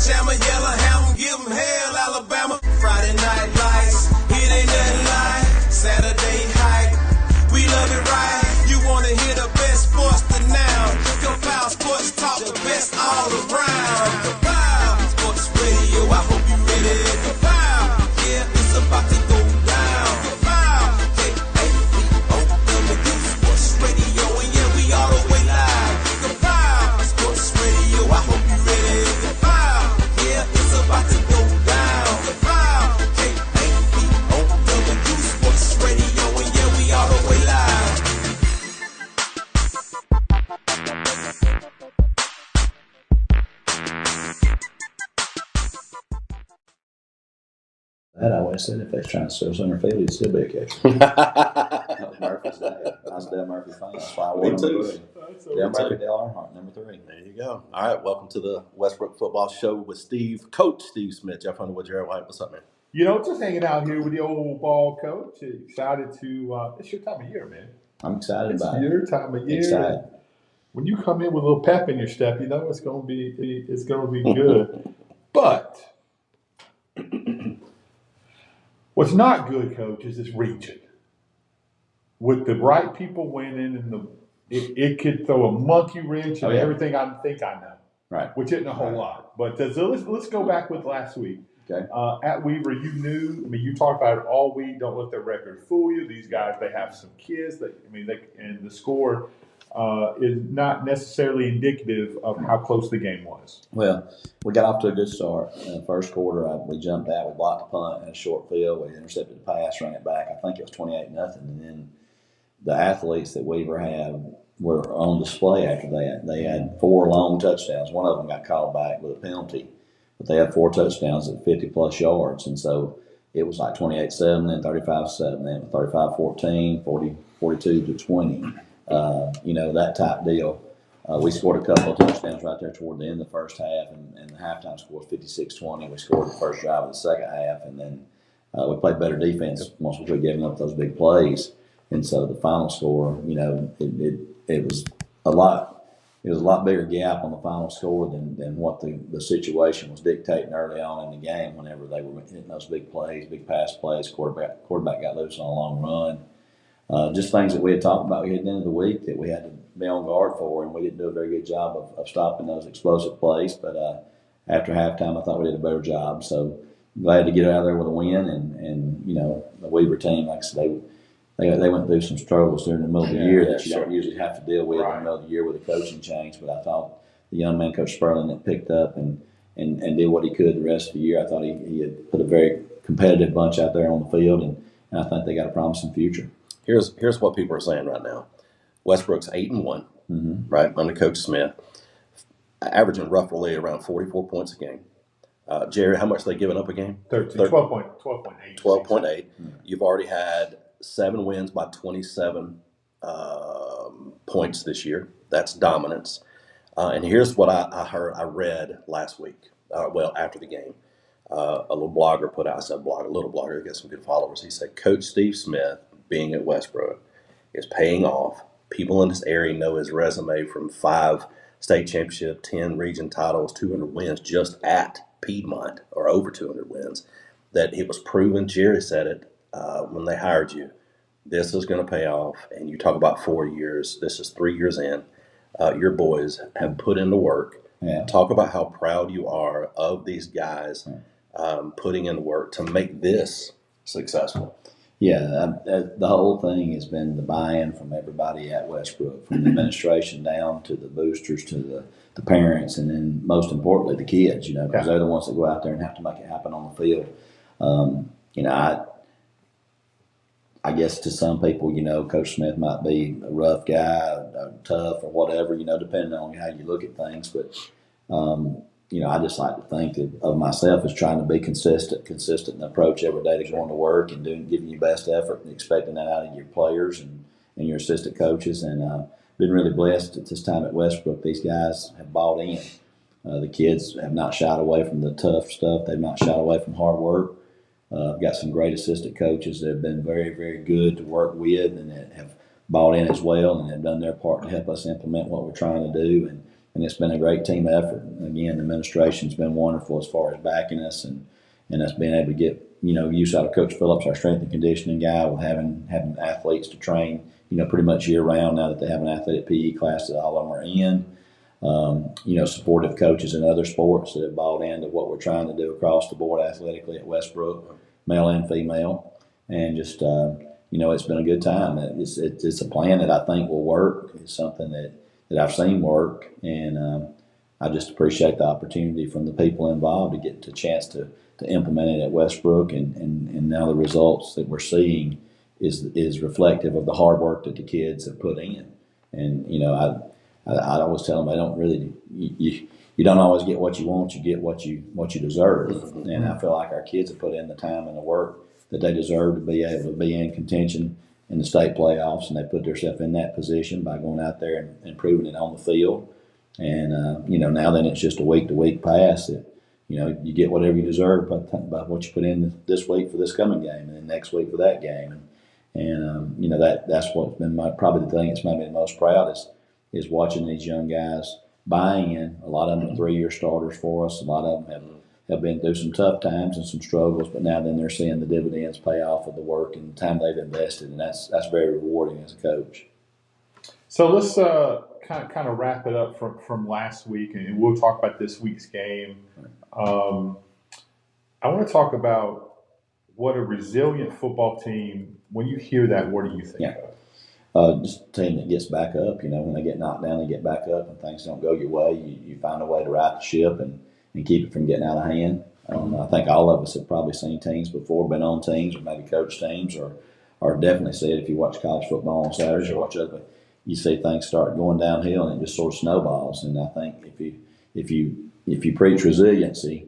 pajama, yellow hammer, give them hell, Alabama. Friday night lights, it ain't nothing like Saturday hype. We love it right. You wanna hear the best sports to now? Compile Sports Talk, the best all around. Compile Sports Radio, I hope you ready. Compile, yeah, it's about to go down. Compile, K-A-P-O-W Sports Radio, and yeah, we all the way live. Compile Sports Radio, I hope you ready. Compile, yeah, it's about to go down. Compile, K-A-P-O-W Sports Radio, and yeah, we all the way live. That I always said if they trying to serve center field, it'd still be a catch. That was Murphy's day. I was a Dale Murphy fan. That's why I wore number 3. Dale Murphy, Dale Earnhardt, number 3. There you go. All right, welcome to the Westbrook Football Show with Coach Steve Smith. Jeff Underwood, Jared White. What's up, man? You know, just hanging out here with the old ball coach. Excited to it's your time of year, man. I'm excited It's about it. your time of year. Excited. When you come in with a little pep in your step, you know it's gonna be good. But what's not good, Coach, is this region. With the right people winning, and it could throw a monkey wrench in everything I think I know. Right. Which isn't a whole lot. But let's go back with last week. Okay. At Weaver, you knew. I mean, you talked about it all week. Don't let their record fool you. These guys, they have some kids. And the score is not necessarily indicative of how close the game was. Well, we got off to a good start. In the first quarter, we jumped out. We blocked the punt in a short field. We intercepted the pass, ran it back. I think it was 28-0. And then the athletes that Weaver had were on display after that. They had 4 long touchdowns. One of them got called back with a penalty. But they had 4 touchdowns at 50-plus yards. And so it was like 28-7, then 35-7, then 35-14, 42-20. That type deal. We scored a couple of touchdowns right there toward the end of the first half, and the halftime score was 56-20. We scored the first drive of the second half, and then we played better defense once we quit giving up those big plays. And so the final score, it was a lot. It was a lot bigger gap on the final score than what the situation was dictating early on in the game. Whenever they were hitting those big plays, big pass plays, quarterback got loose on a long run. Just things that we had talked about at the end of the week that we had to be on guard for, and we didn't do a very good job of stopping those explosive plays. But after halftime, I thought we did a better job. So glad to get out of there with a win. And the Weaver team, like I said, they went through some struggles during the middle of the year that you don't usually have to deal with in the middle of the year with a coaching change. But I thought the young man, Coach Sperling, that picked up and did what he could the rest of the year. I thought he had put a very competitive bunch out there on the field, and I think they got a promising future. Here's what people are saying right now. Westbrook's 8-1, right, under Coach Smith, averaging roughly around 44 points a game. Jerry, how much are they giving up a game? 12.8. 12.8. You've already had 7 wins by 27 points this year. That's dominance. And here's what I read last week, after the game. A little blogger put out, I said a little blogger, get some good followers. He said, Coach Steve Smith, being at Westbrook, is paying off. People in this area know his resume from 5 state championship, 10 region titles, 200 wins just at Piedmont, or over 200 wins. That it was proven, Jerry said it when they hired you, this is going to pay off. And you talk about 4 years, this is 3 years in. Your boys have put in the work. Yeah. Talk about how proud you are of these guys putting in the work to make this successful. Yeah, the whole thing has been the buy-in from everybody at Westbrook, from the administration down to the boosters to the parents, and then most importantly the kids. Because they're the ones that go out there and have to make it happen on the field. I guess to some people, Coach Smith might be a rough guy, tough, or whatever. Depending on how you look at things, but. I just like to think of myself as trying to be consistent in the approach every day to going to work and giving your best effort and expecting that out of your players and your assistant coaches. And been really blessed at this time at Westbrook. These guys have bought in. The kids have not shied away from the tough stuff. They've not shied away from hard work. I've got some great assistant coaches that have been very, very good to work with and that have bought in as well and have done their part to help us implement what we're trying to do. and it's been a great team effort. Again, the administration's been wonderful as far as backing us and us being able to get use out of Coach Phillips, our strength and conditioning guy, with having athletes to train pretty much year round now that they have an athletic PE class that all of them are in. Supportive coaches in other sports that have bought into what we're trying to do across the board athletically at Westbrook, male and female, and just it's been a good time. It's a plan that I think will work. It's something that I've seen work, and I just appreciate the opportunity from the people involved to get the chance to implement it at Westbrook, and now the results that we're seeing is reflective of the hard work that the kids have put in. And I always tell them I don't really you don't always get what you want, you get what you deserve. And I feel like our kids have put in the time and the work that they deserve to be able to be in contention in the state playoffs, and they put themselves in that position by going out there and proving it on the field. And now then it's just a week to week pass that you get whatever you deserve by what you put in this week for this coming game, and then next week for that game. And that's what's been probably the thing that's made me the most proud is watching these young guys buy in. A lot of them are 3-year starters for us. A lot of them have been through some tough times and some struggles, but now then they're seeing the dividends pay off of the work and the time they've invested, and that's very rewarding as a coach. So let's kind of wrap it up from last week, and we'll talk about this week's game. I want to talk about what a resilient football team. When you hear that, what do you think of? Just a team that gets back up. When they get knocked down, they get back up, and things don't go your way. You find a way to right the ship and keep it from getting out of hand. I think all of us have probably seen teams before, been on teams, or maybe coached teams, or definitely see it if you watch college football on Saturdays or watch other. You see things start going downhill, and it just sort of snowballs. And I think if you preach resiliency,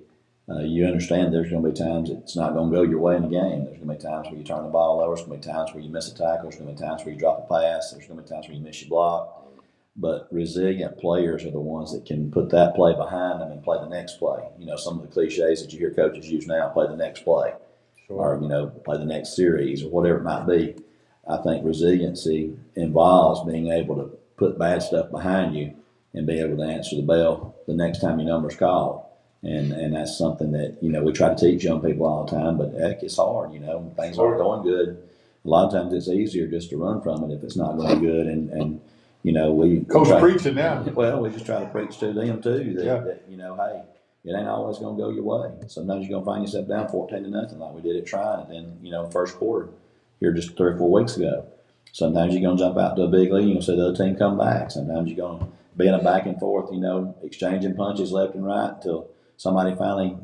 you understand there's going to be times it's not going to go your way in the game. There's going to be times where you turn the ball over. There's going to be times where you miss a tackle. There's going to be times where you drop a pass. There's going to be times where you miss your block. But resilient players are the ones that can put that play behind them and play the next play. Some of the cliches that you hear coaches use now, play the next play, or play the next series, or whatever it might be. I think resiliency involves being able to put bad stuff behind you and be able to answer the bell the next time your number's called. And that's something that, we try to teach young people all the time, but heck, it's hard, things aren't going good. A lot of times it's easier just to run from it if it's not going good. And we Coach preaching now. Well, we just try to preach to them too that hey, it ain't always going to go your way. Sometimes you're going to find yourself down 14-0 like we did at Trine, and then, first quarter here just 3 or 4 weeks ago. Sometimes you're going to jump out to a big lead, you're going to see the other team come back. Sometimes you're going to be in a back and forth, exchanging punches left and right until somebody finally,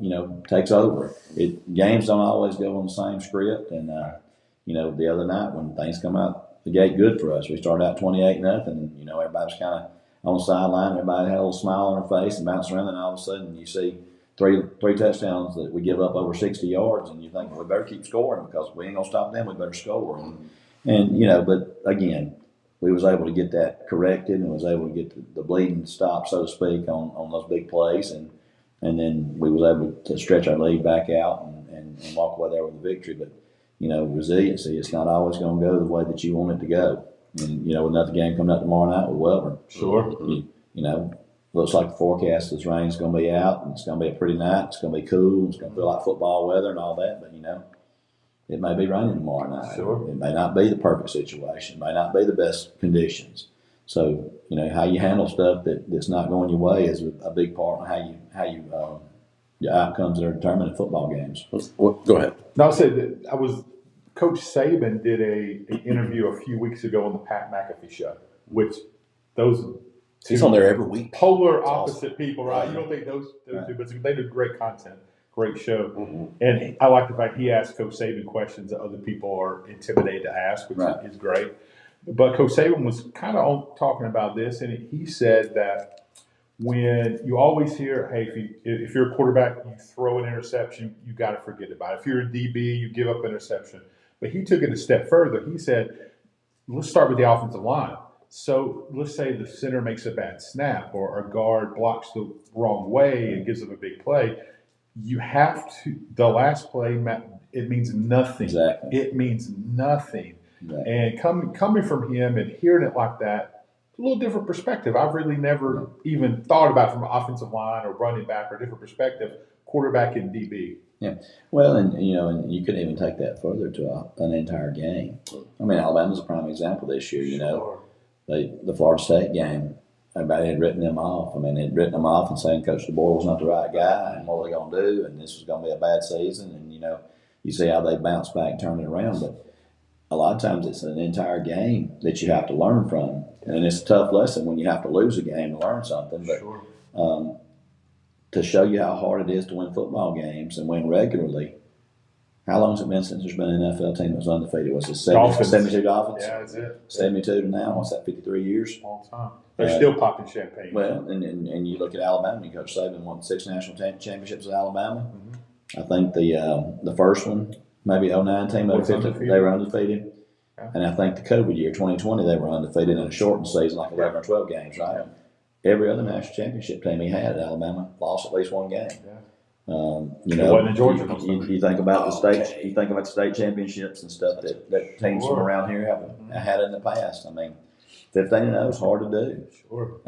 takes over. Games don't always go on the same script. And, the other night when things come out the gate good for us, we started out 28-0, and, everybody was kind of on the sideline. Everybody had a little smile on their face and bounced around, and all of a sudden you see three touchdowns that we give up over 60 yards, and you think, well, we better keep scoring because we ain't going to stop them. We better score. And but again, we was able to get that corrected and was able to get the bleeding stopped, so to speak, on those big plays. And then we was able to stretch our lead back out and walk away there with a victory. But, resiliency, it's not always going to go the way that you want it to go. And, another game coming up tomorrow night with Welborn. Sure. Looks like the forecast is rain's going to be out, and it's going to be a pretty night. It's going to be cool. It's going to feel like football weather and all that. But, it may be raining tomorrow night. Sure. It may not be the perfect situation. It may not be the best conditions. So, how you handle stuff that's not going your way is a big part of how you your outcomes that are determined in football games. Well, go ahead. No, I said Coach Saban did an interview a few weeks ago on the Pat McAfee show, which he's on there every week. Polar opposite people, right? You don't think those two, but they do great content, great show. Mm-hmm. And I like the fact he asked Coach Saban questions that other people are intimidated to ask, which is great. But Coach Saban was kind of talking about this, and he said that when you always hear, hey, if you're a quarterback, you throw an interception, you got to forget about it. If you're a DB, you give up interception. But he took it a step further. He said, let's start with the offensive line. So let's say the center makes a bad snap or a guard blocks the wrong way and gives up a big play. You have to – the last play, it means nothing. Exactly. It means nothing. Right. And coming from him and hearing it like that, a little different perspective. I've really never even thought about it from an offensive line or running back or a different perspective, quarterback and DB. Yeah. Well, and you could even take that further to an entire game. I mean, Alabama's a prime example this year. The Florida State game, everybody had written them off. I mean, they'd written them off and saying Coach DeBoer was not the right guy, and what were they going to do, and this was going to be a bad season. And you see how they bounced back and turned it around. But a lot of times it's an entire game that you have to learn from, and it's a tough lesson when you have to lose a game to learn something. But to show you how hard it is to win football games and win regularly. How long has it been since there's been an NFL team that was undefeated? Was it 72 Dolphins? Yeah, that's it. 72 to now. What's that, 53 years? Long time. They're still popping champagne. Well, and you look at Alabama, and Coach Saban won 6 national championships at Alabama. Mm-hmm. I think the first one, maybe 09 team, they were undefeated. Yeah. And I think the COVID year, 2020, they were undefeated in a shortened season, like 11 or 12 games, right? Yeah. Every other national championship team he had at Alabama lost at least one game. Yeah. Wasn't in Georgia. You think about the state. You think about the state championships and stuff that teams from around here have had in the past. I mean, 15-0 is hard to do. Sure.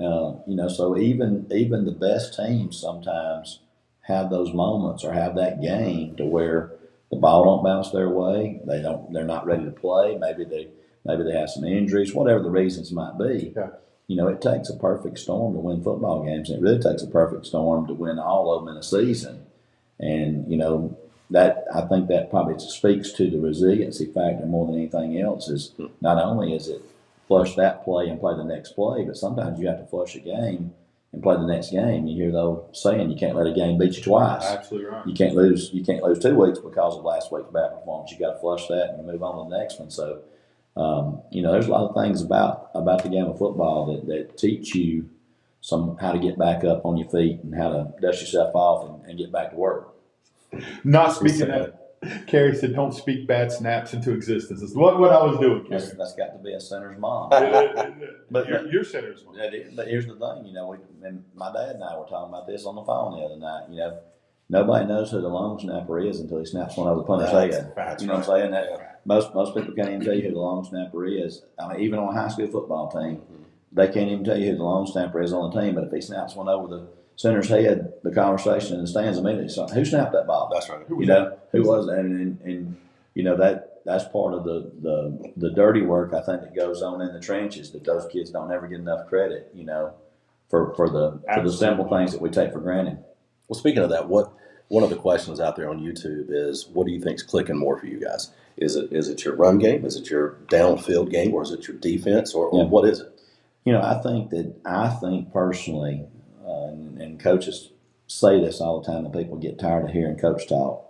So even the best teams sometimes have those moments or have that game to where the ball don't bounce their way. They're not ready to play. Maybe they have some injuries. Whatever the reasons might be. Yeah. It takes a perfect storm to win football games. And it really takes a perfect storm to win all of them in a season. And, that I think that probably speaks to the resiliency factor more than anything else. Is not only is it flush that play and play the next play, but sometimes you have to flush a game and play the next game. You hear the old saying, you can't let a game beat you twice. Absolutely right. You can't lose 2 weeks because of last week's bad performance. You got to flush that and move on to the next one. So, there's a lot of things about the game of football that teach you how to get back up on your feet and how to dust yourself off and get back to work. Not speaking that, Kerry said, don't speak bad snaps into existence. That's what I was doing, Kerry. That's got to be a center's mom. But your center's mom. But here's the thing, and my dad and I were talking about this on the phone the other night. Nobody knows who the long snapper is until he snaps one over the punter's head. What I'm saying? Most people can't even tell you who the long snapper is. I mean, even on a high school football team, they can't even tell you who the long snapper is on the team. But if he snaps one over the center's head, the conversation in the stands immediately. So who snapped that ball? That's right. Who was that? And that's part of the dirty work I think that goes on in the trenches that those kids don't ever get enough credit. For the simple things that we take for granted. Well, speaking of that, one of the questions out there on YouTube is, what do you think's clicking more for you guys? Is it your run game? Is it your downfield game? Or is it your defense? Or what is it? I think personally, and coaches say this all the time, and people get tired of hearing coach talk.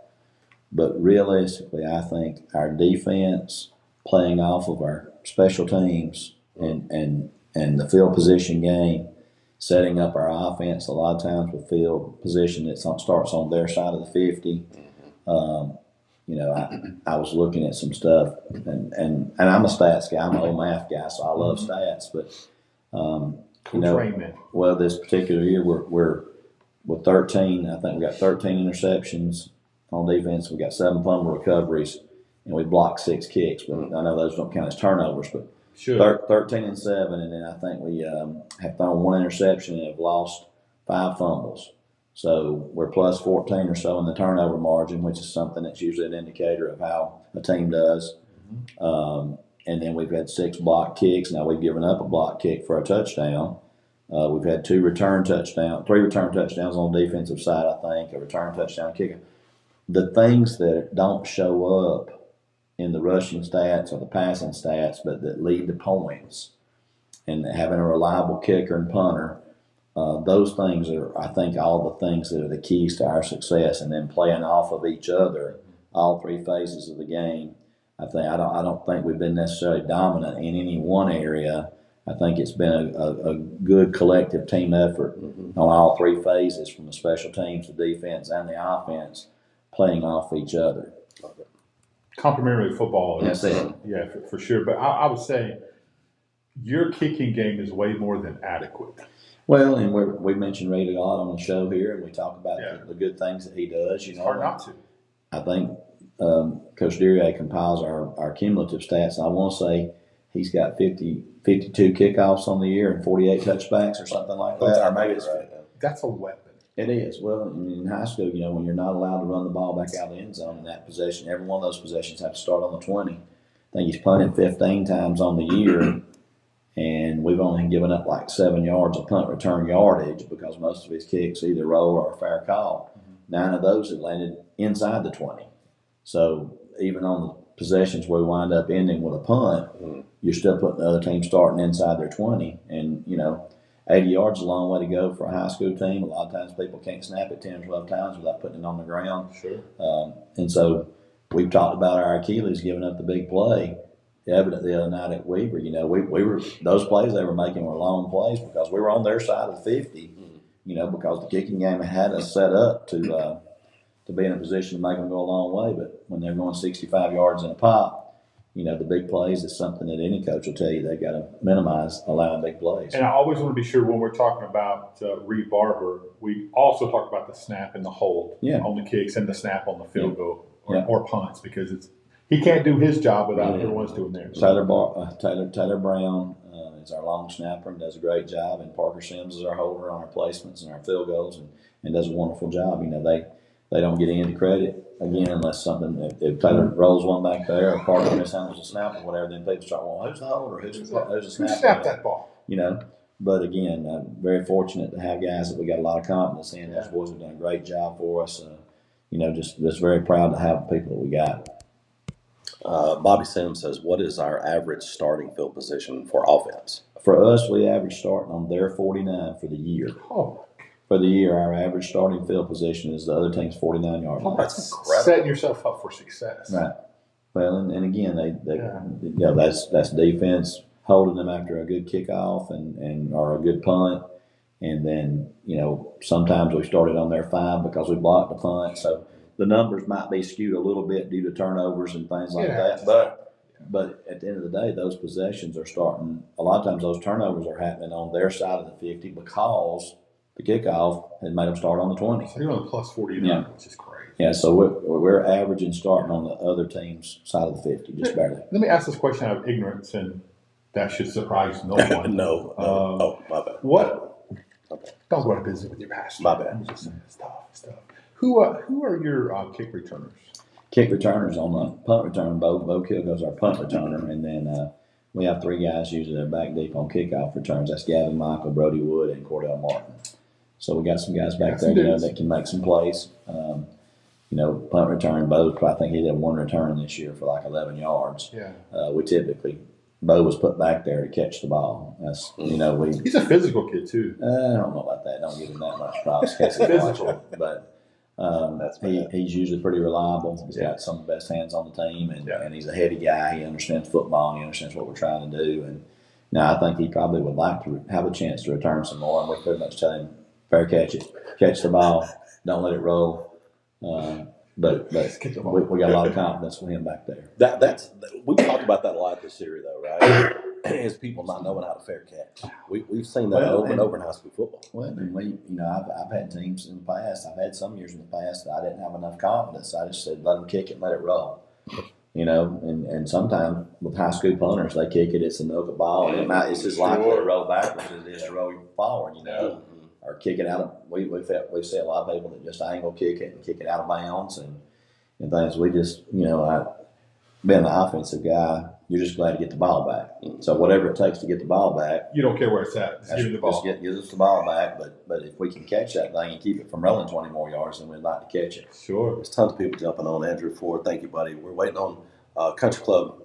But realistically, I think our defense playing off of our special teams and the field position game, setting up our offense a lot of times with field position that starts on their side of the 50. I was looking at some stuff, and I'm a stats guy. I'm an old math guy, so I love stats. But well, this particular year we're with 13. I think we got 13 interceptions on defense. We got 7 fumble recoveries, and we blocked 6 kicks. But I know those don't count as turnovers, but. Sure. 13 and 7, and then I think we have thrown 1 interception and have lost 5 fumbles. So we're plus 14 or so in the turnover margin, which is something that's usually an indicator of how a team does. And then we've had 6 block kicks. Now we've given up a block kick for a touchdown. We've had 3 return touchdowns on the defensive side, I think, a return touchdown kicker. The things that don't show up in the rushing stats or the passing stats, but that lead to points, and having a reliable kicker and punter, those things are, I think, all the things that are the keys to our success. And then playing off of each other, all 3 phases of the game. I don't think we've been necessarily dominant in any one area. I think it's been a good collective team effort on all 3 phases, from the special teams, the defense, and the offense, playing off each other. Complementary football. That's it. Yeah, for sure. But I would say your kicking game is way more than adequate. Well, and we mentioned Reed a lot on the show here, and we talk about the good things that he does. It's hard not to. I think Coach Deary compiles our cumulative stats. And I want to say he's got 52 kickoffs on the year and 48 touchbacks or something like that. Or maybe it's right. That's a weapon. It is. Well, in high school, when you're not allowed to run the ball back out of the end zone in that possession, every one of those possessions have to start on the 20. I think he's punted 15 times on the year, and we've only given up like 7 yards of punt return yardage because most of his kicks either roll or a fair call. 9 of those have landed inside the 20. So even on the possessions where we wind up ending with a punt, you're still putting the other team starting inside their 20. And, 80 yards is a long way to go for a high school team. A lot of times people can't snap it 10 or 12 times without putting it on the ground. Sure. And so we've talked about our Achilles giving up the big play. Evident the other night at Weaver, we were those plays they were making were long plays because we were on their side of the 50, because the kicking game had us set up to be in a position to make them go a long way. But when they're going 65 yards in a pop, the big plays is something that any coach will tell you they've got to minimize allowing big plays. And I always want to be sure when we're talking about Reed Barber, we also talk about the snap and the hold on the kicks and the snap on the field goal or punts because he can't do his job without everyone's doing theirs. Taylor Brown is our long snapper and does a great job, and Parker Sims is our holder on our placements and our field goals and does a wonderful job. They don't get any credit again unless if Taylor rolls one back there or Parker mishandles a snap or whatever, then people start, well, who's the holder? Who's the snapper? Who snapped that ball? But again, I'm very fortunate to have guys that we got a lot of confidence in. Those boys have done a great job for us. Just very proud to have the people that we got. Bobby Sims says, what is our average starting field position for offense? For us, we average starting on their 49 for the year. Oh. For the year, our average starting field position is the other team's 49-yard line. That's incredible. Setting yourself up for success. Right. Well, and again, that's defense holding them after a good kickoff and or a good punt. And then, sometimes we started on their 5 because we blocked the punt. So the numbers might be skewed a little bit due to turnovers and things like that. But at the end of the day, those possessions are starting. A lot of times those turnovers are happening on their side of the 50 because the kickoff had made them start on the 20. So you're on the plus 49, which is crazy. Yeah, so we're averaging starting on the other team's side of the 50, just barely. Let me ask this question out of ignorance, and that should surprise no one. No. My bad. What? Don't go to business with your pastor. My bad. I'm just saying stuff. Who are your kick returners? Kick returners on the punt return. Bo Kilgo's our punt returner, and then we have 3 guys usually that are back deep on kickoff returns. That's Gavin Michael, Brody Wood, and Cordell Martin. So we got some guys back there, that can make some plays. Punt return, Bo, I think he did 1 return this year for like 11 yards. Yeah. Bo was put back there to catch the ball. That's he's a physical kid too. I don't know about that. Don't give him that much props. Physical, but he's usually pretty reliable. He's got some of the best hands on the team, and he's a heady guy. He understands football. He understands what we're trying to do. And now I think he probably would like to have a chance to return some more. And we pretty much tell him, fair catch it, catch the ball, don't let it roll. But we got a lot of confidence with him back there. We've talked about that a lot this year, though, right? Is people not knowing how to fair catch. We've seen that over and over in high school football. Well, and I've had teams in the past. I've had some years in the past that I didn't have enough confidence. I just said, let them kick it, let it roll. And sometimes with high school punters, they kick it, it's a milk ball, and it's as likely to roll backwards as it is to roll forward, or kick it out of. We see a lot of people that just angle kick it and kick it out of bounds and things. We just, being the offensive guy, you're just glad to get the ball back. So whatever it takes to get the ball back, you don't care where it's at. Just give me the ball. Just give us the ball back. But if we can catch that thing and keep it from rolling 20 more yards, then we'd like to catch it. Sure. There's tons of people jumping on Andrew Ford. Thank you, buddy. We're waiting on Country Club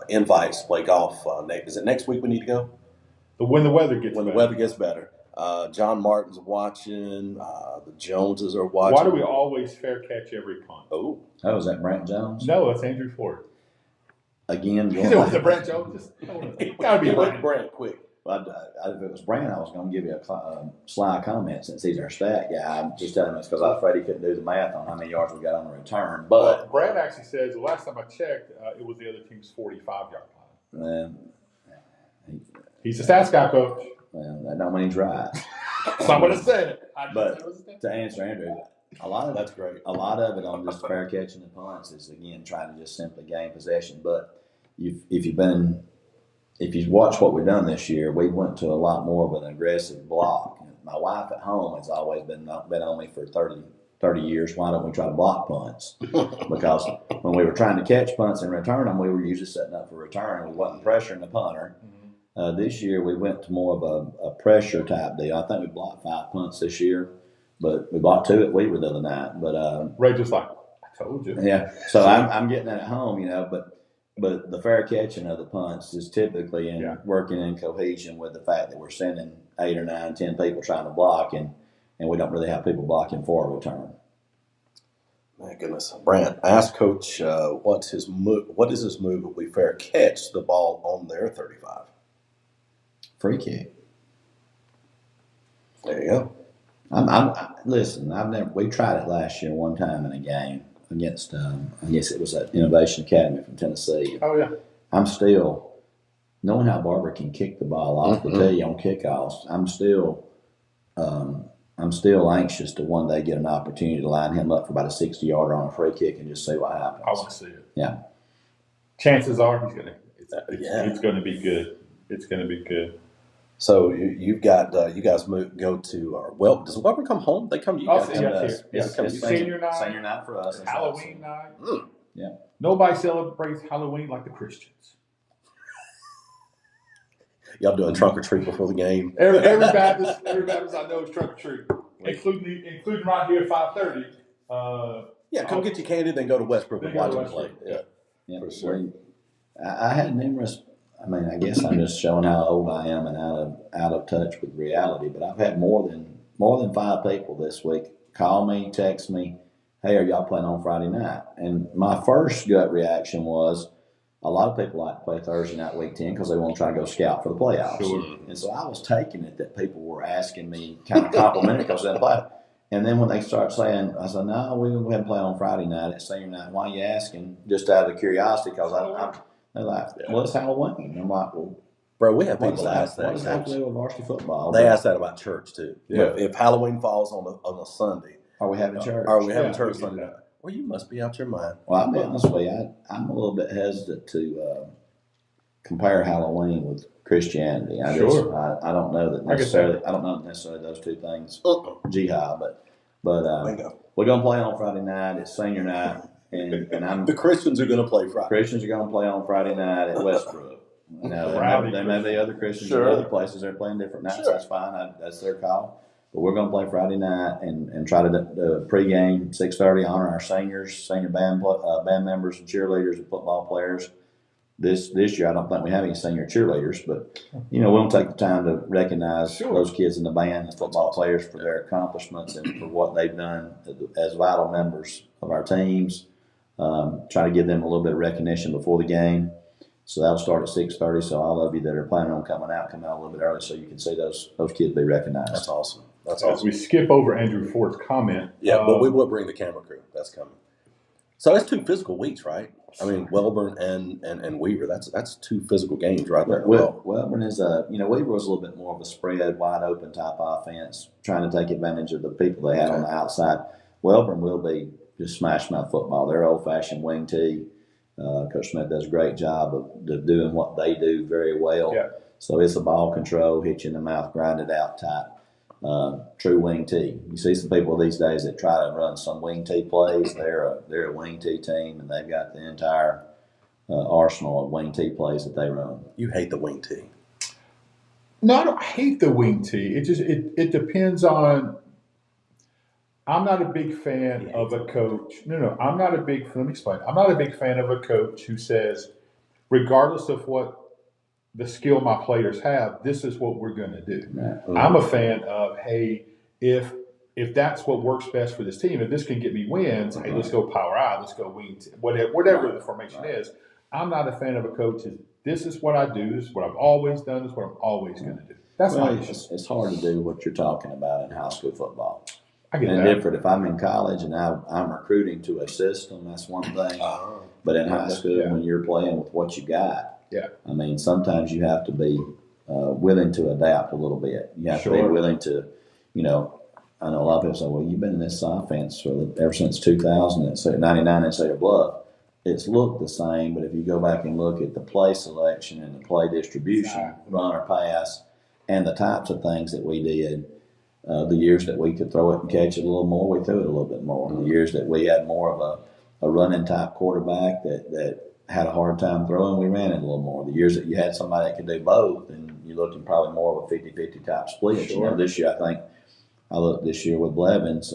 invites to play golf. Is it next week we need to go? When the weather gets better. John Martin's watching. The Joneses are watching. Why do we always fair catch every punt? Oh, is that Brant Jones? No, that's Andrew Ford. Again, was it Brant Jones? Gotta be Brant quick. Well, if it was Brant, I was going to give you a sly comment since he's our stat guy. I'm just telling him it's because I was afraid he couldn't do the math on how many yards we got on the return. But Brant actually says the last time I checked, it was the other team's 45-yard line. He's a stats guy, coach. Well, that don't mean he's right. That's not what I said. But to answer Andrew, that's great. A lot of it on just fair catching the punts is again trying to just simply gain possession. But if you've been if you watch what we've done this year, we went to a lot more of an aggressive block. My wife at home has always been on me for 30 years. Why don't we try to block punts? Because when we were trying to catch punts and return them, we were usually setting up for return. We wasn't pressuring the punter. This year we went to more of a pressure type deal. I think we blocked 5 punts this year, but we blocked 2 at Weaver the other night. But Ray just like I told you. yeah, so I'm getting that at home, but the fair catching of the punts is typically working in cohesion with the fact that we're sending 8 or 9, 10 people trying to block, and we don't really have people blocking for a return. My goodness, Brant, ask Coach what is his move if we fair catch the ball on their 35? Free kick. There you go. Listen. We tried it last year one time in a game against. I guess it was at Innovation Academy from Tennessee. Oh yeah. I'm still knowing how Barber can kick the ball off the tee on kickoffs. I'm still anxious to one day get an opportunity to line him up for about a 60-yarder on a free kick and just see what happens. I want to see it. Yeah. Chances are he's gonna. It's going to be good. It's going to be good. So you've got you guys go to does Weber come home? They come to you guys. It's senior night for us. Halloween night. Yeah. Nobody celebrates Halloween like the Christians. Y'all doing trunk or treat before the game? Every Baptist I know is trunk or treat, including right here at 5:30. Come get your candy, then go to Westbrook and watch them play. Yeah, for sure. I had numerous. I mean, I guess I'm just showing how old I am and out of touch with reality. But I've had more than 5 people this week call me, text me, "Hey, are y'all playing on Friday night?" And my first gut reaction was, a lot of people like to play Thursday night, week 10, because they want to try to go scout for the playoffs. Sure. And so I was taking it that people were asking me kind of complimentary because they play. And then when they start saying, I said, "No, we go ahead and play on Friday night. It's senior night. Why are you asking?" Just out of curiosity, because they're like, "Well, it's Halloween." I'm like, "Well, bro, we have people ask that. What does that have to do with varsity football?" They ask that about church too. Yeah. If Halloween falls on a Sunday, are we having church? Are we having church Sunday night? Well, you must be out your mind. Well, I'll be honest with you. I'm a little bit hesitant to compare Halloween with Christianity. I don't know that necessarily. I don't know necessarily those two things jihad, but we're gonna play on Friday night. It's senior night, and I'm the Christians are gonna play Friday. Christians are gonna play on Friday night at Westbrook. There may be other Christians in other places. They're playing different nights. That's fine. That's their call. But we're going to play Friday night and try to do pregame 6:30. Honor our senior band members and cheerleaders and football players. This year, I don't think we have any senior cheerleaders, but we'll take the time to recognize those kids in the band and football players for their accomplishments and for what they've done as vital members of our teams. Try to give them a little bit of recognition before the game. So that'll start at 6:30. So all of you that are planning on coming out a little bit early so you can see those kids be recognized. That's awesome. As we skip over Andrew Ford's comment. But we will bring the camera crew. That's coming. So that's 2 physical weeks, right? I mean, Welborn and Weaver. That's 2 physical games right there. Welborn is Weaver was a little bit more of a spread, wide open type offense, trying to take advantage of the people they had on the outside. Welborn will be just smash mouth football. They're old fashioned wing tee. Coach Smith does a great job of doing what they do very well. Yeah. So it's a ball control, hit you in the mouth, grind it out type. True wing tee. You see some people these days that try to run some wing tee plays. They're a wing tee team, and they've got the entire arsenal of wing tee plays that they run. You hate the wing tee? No, I don't hate the wing tee. It just it depends on. I'm not a big fan of a coach. No, I'm not a big. Let me explain. I'm not a big fan of a coach who says, regardless of what the skill my players have, this is what we're going to do. Mm-hmm. I'm a fan of, hey, if that's what works best for this team, if this can get me wins, hey, let's go power out, let's go wing, whatever the formation is. I'm not a fan of a coach. This is what I do. This is what I've always done. This is what I'm always going to do. That's it's hard to do what you're talking about in high school football. I get and that. Different. If I'm in college and I'm recruiting to a system, that's one thing. But in high school, when you're playing with what you got, I mean, sometimes you have to be willing to adapt a little bit. You have to be willing to, I know a lot of people say, "Well, you've been in this offense ever since 2000 at 99 in Cedar Bluff." it's looked the same, but if you go back and look at the play selection and the play distribution, run or pass, and the types of things that we did, the years that we could throw it and catch it a little more, we threw it a little bit more. The years that we had more of a running type quarterback that had a hard time throwing, we ran it a little more. The years that you had somebody that could do both, and you looked at probably more of a 50-50 type split. Sure. This year, I looked this year with Blevins.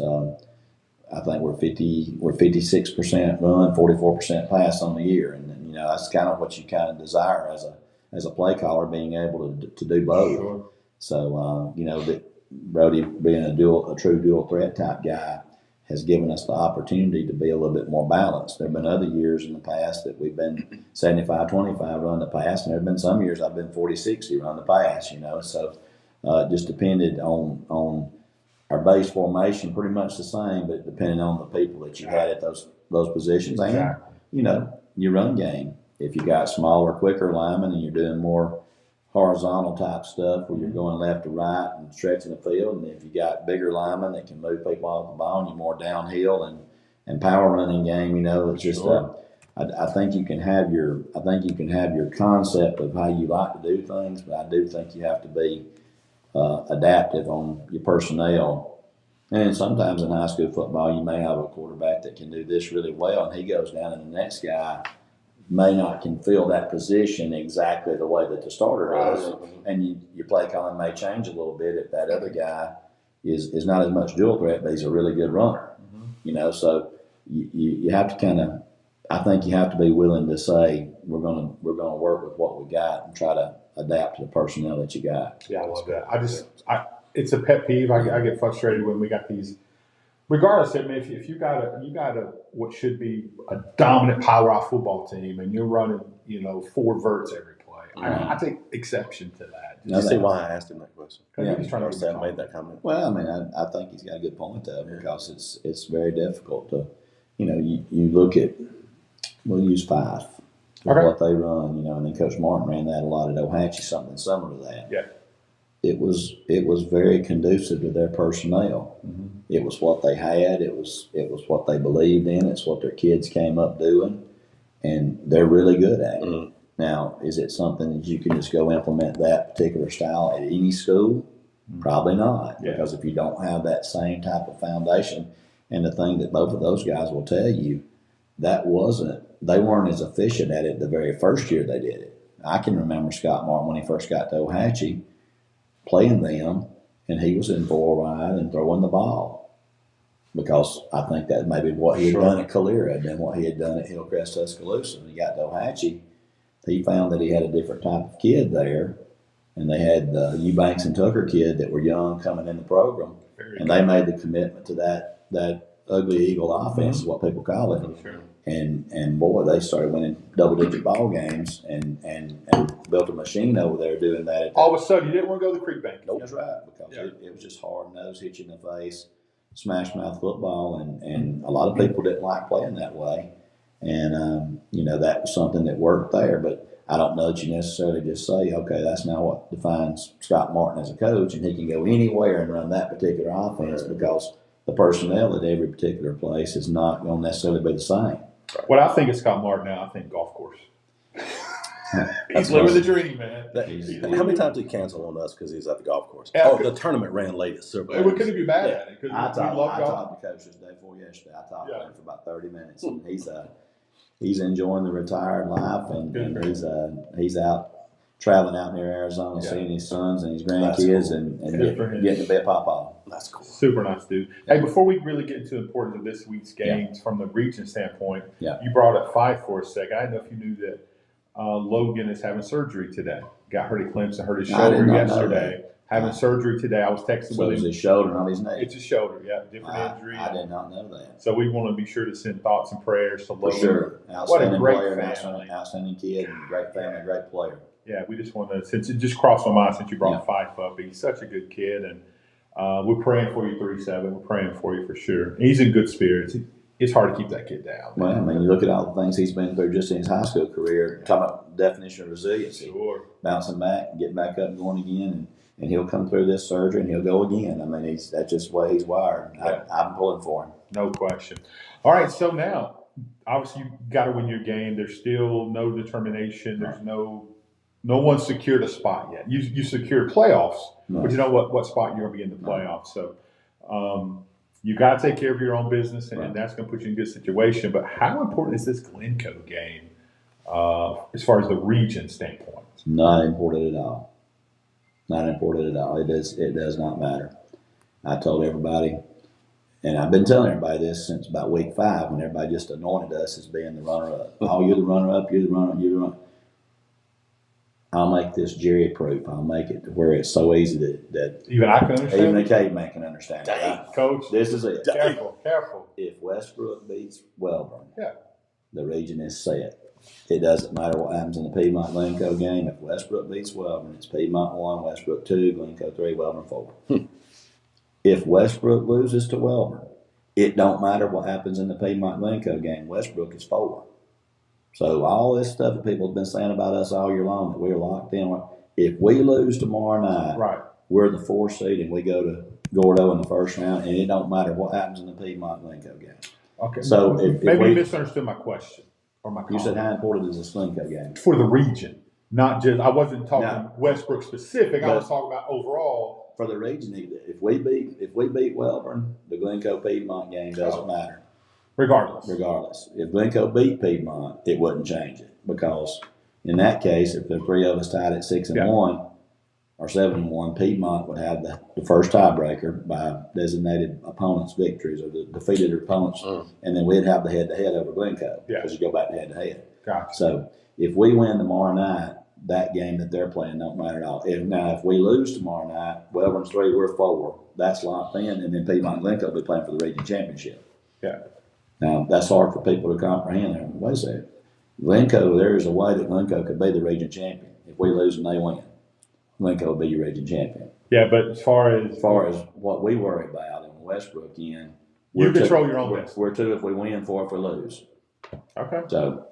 I think we're 56% run, 44% pass on the year, and that's kind of what you kind of desire as a play caller, being able to do both. Sure. So that Brody, being a true dual threat type guy, has given us the opportunity to be a little bit more balanced. There have been other years in the past that we've been 75-25 run the pass, and there have been some years I've been 40-60 run the pass. So it just depended on our base formation, pretty much the same, but depending on the people that you had at those positions, and your run game. If you got smaller, quicker linemen and you're doing more horizontal type stuff where you're going left to right and stretching the field, and if you got bigger linemen that can move people off the ball, and you're more downhill and power running game, it's just I think you can have your concept of how you like to do things, but I do think you have to be adaptive on your personnel. And sometimes in high school football, you may have a quarterback that can do this really well, and he goes down, and the next guy may not can fill that position exactly the way that the starter does, and your play calling may change a little bit if that other guy is not as much dual threat, but he's a really good runner. So you have to kind of, I think you have to be willing to say we're gonna work with what we got and try to adapt to the personnel that you got. Yeah, I love that. It's a pet peeve. I get frustrated when we got these. Regardless, I mean, if you got a what should be a dominant power out football team, and you're running 4 verts every play, I take exception to that. Did you see why I asked him that question? He's trying to made that comment. Well, I mean, I think he's got a good point though, because it's very difficult to, you look at, we'll use 5. What they run, and then Coach Martin ran that a lot at Ohatchee, something similar to that. Yeah. It was very conducive to their personnel. Mm-hmm. It was what they had. It was what they believed in. It's what their kids came up doing, and they're really good at it. Mm-hmm. Now, is it something that you can just go implement that particular style at any school? Mm-hmm. Probably not, because if you don't have that same type of foundation, and the thing that both of those guys will tell you, they weren't as efficient at it the very first year they did it. I can remember Scott Martin when he first got to Ohatchee playing them, and he was in 4 wide and throwing the ball, because I think that maybe what he had done at Calera than what he had done at Hillcrest Tuscaloosa. When he got to Ohatchee, he found that he had a different type of kid there, and they had the Eubanks and Tucker kid that were young coming in the program, and they made the commitment to that ugly eagle offense, is what people call it. Sure. And boy, they started winning double-digit ball games and built a machine over there doing that. All of a sudden, you didn't want to go to the creek bank. Nope. That's right, because it was just hard nose, hit you in the face, smash mouth football, and a lot of people didn't like playing that way. And that was something that worked there. But I don't know that you necessarily just say, okay, that's now what defines Scott Martin as a coach, and he can go anywhere and run that particular offense, because the personnel at every particular place is not going to necessarily be the same. What I think of Scott Martin now, I think golf course. He's living the dream, man. How many times did he cancel on us because he's at the golf course? Yeah, the tournament ran late at Silver. We couldn't be mad at it. I talked to Coach the day before yesterday. I talked to him for about 30 minutes, and he's enjoying the retired life, and he's out traveling out near Arizona, seeing his sons and his grandkids, and getting to be a papa. That's cool. Super nice dude. Hey, before we really get into the importance of this week's games from the region standpoint, you brought up Fife for a second. I didn't know if you knew that Logan is having surgery today. Got hurt at Clemson, hurt his shoulder yesterday. Having surgery today. I was texting with him. It's his shoulder, not his neck. It's his shoulder, different injury. I did not know that. So we want to be sure to send thoughts and prayers to Logan. For sure. What a great player, family. outstanding kid, and great family, great player. Yeah, we just want to, since it just crossed my mind since you brought Fife up, he's such a good kid, and we're praying for you, 37. We're praying for you for sure. He's in good spirits. It's hard to keep that kid down. Well, I mean, you look at all the things he's been through just in his high school career, talking about the definition of resiliency. Sure. Bouncing back, getting back up and going again, and he'll come through this surgery and he'll go again. I mean, that's just the way he's wired. I'm pulling for him. No question. All right, so now obviously you got to win your game. There's still no determination. There's no one secured a spot yet. You secured playoffs, but you know what spot you're going to be in the playoffs. So you got to take care of your own business, and that's going to put you in a good situation. But how important is this Glencoe game as far as the region standpoint? Not important at all. Not important at all. It does not matter. I told everybody, and I've been telling everybody this since about week 5, when everybody just anointed us as being the runner-up. Oh, you're the runner-up, you're the runner-up, you're the runner-up. I'll make this Jerry proof. I'll make it to where it's so easy that even I can understand. Even a caveman can understand. Dang, Right? Coach. This is it. Careful. If Westbrook beats Welborn, yeah, the region is set. It doesn't matter what happens in the Piedmont-Glencoe game. If Westbrook beats Welborn, it's Piedmont 1, Westbrook 2, Glencoe 3, Welborn 4. If Westbrook loses to Welborn, it don't matter what happens in the Piedmont-Glencoe game. Westbrook is 4. So all this stuff that people have been saying about us all year long, that we're locked in, if we lose tomorrow night, we're the 4 seed and we go to Gordo in the first round, and it don't matter what happens in the Piedmont-Glencoe game. Okay. So maybe you misunderstood my question or my comment. You said how important is this Glencoe game? For the region, not just. I wasn't talking Westbrook specific. I was talking about overall. For the region, if we beat Welborn, the Glencoe Piedmont game doesn't matter. Regardless. If Glencoe beat Piedmont, it wouldn't change it, because in that case, if the 3 of us tied at 6-1 or 7-1, Piedmont would have the first tiebreaker by designated opponents' victories or the defeated opponents, and then we'd have the head-to-head over Glencoe because you go back to head-to-head. Gotcha. So if we win tomorrow night, that game that they're playing don't matter at all. If we lose tomorrow night, Welborn's 3, we're 4. That's locked in, and then Piedmont and Glencoe will be playing for the region championship. Yeah. Now, that's hard for people to comprehend. Wait a second. Glencoe, there is a way that Glencoe could be the region champion. If we lose and they win, Glencoe will be your region champion. Yeah, but as far as what we worry about in Westbrook, you control your own destiny. We're 2 if we win, 4 if we lose. Okay. So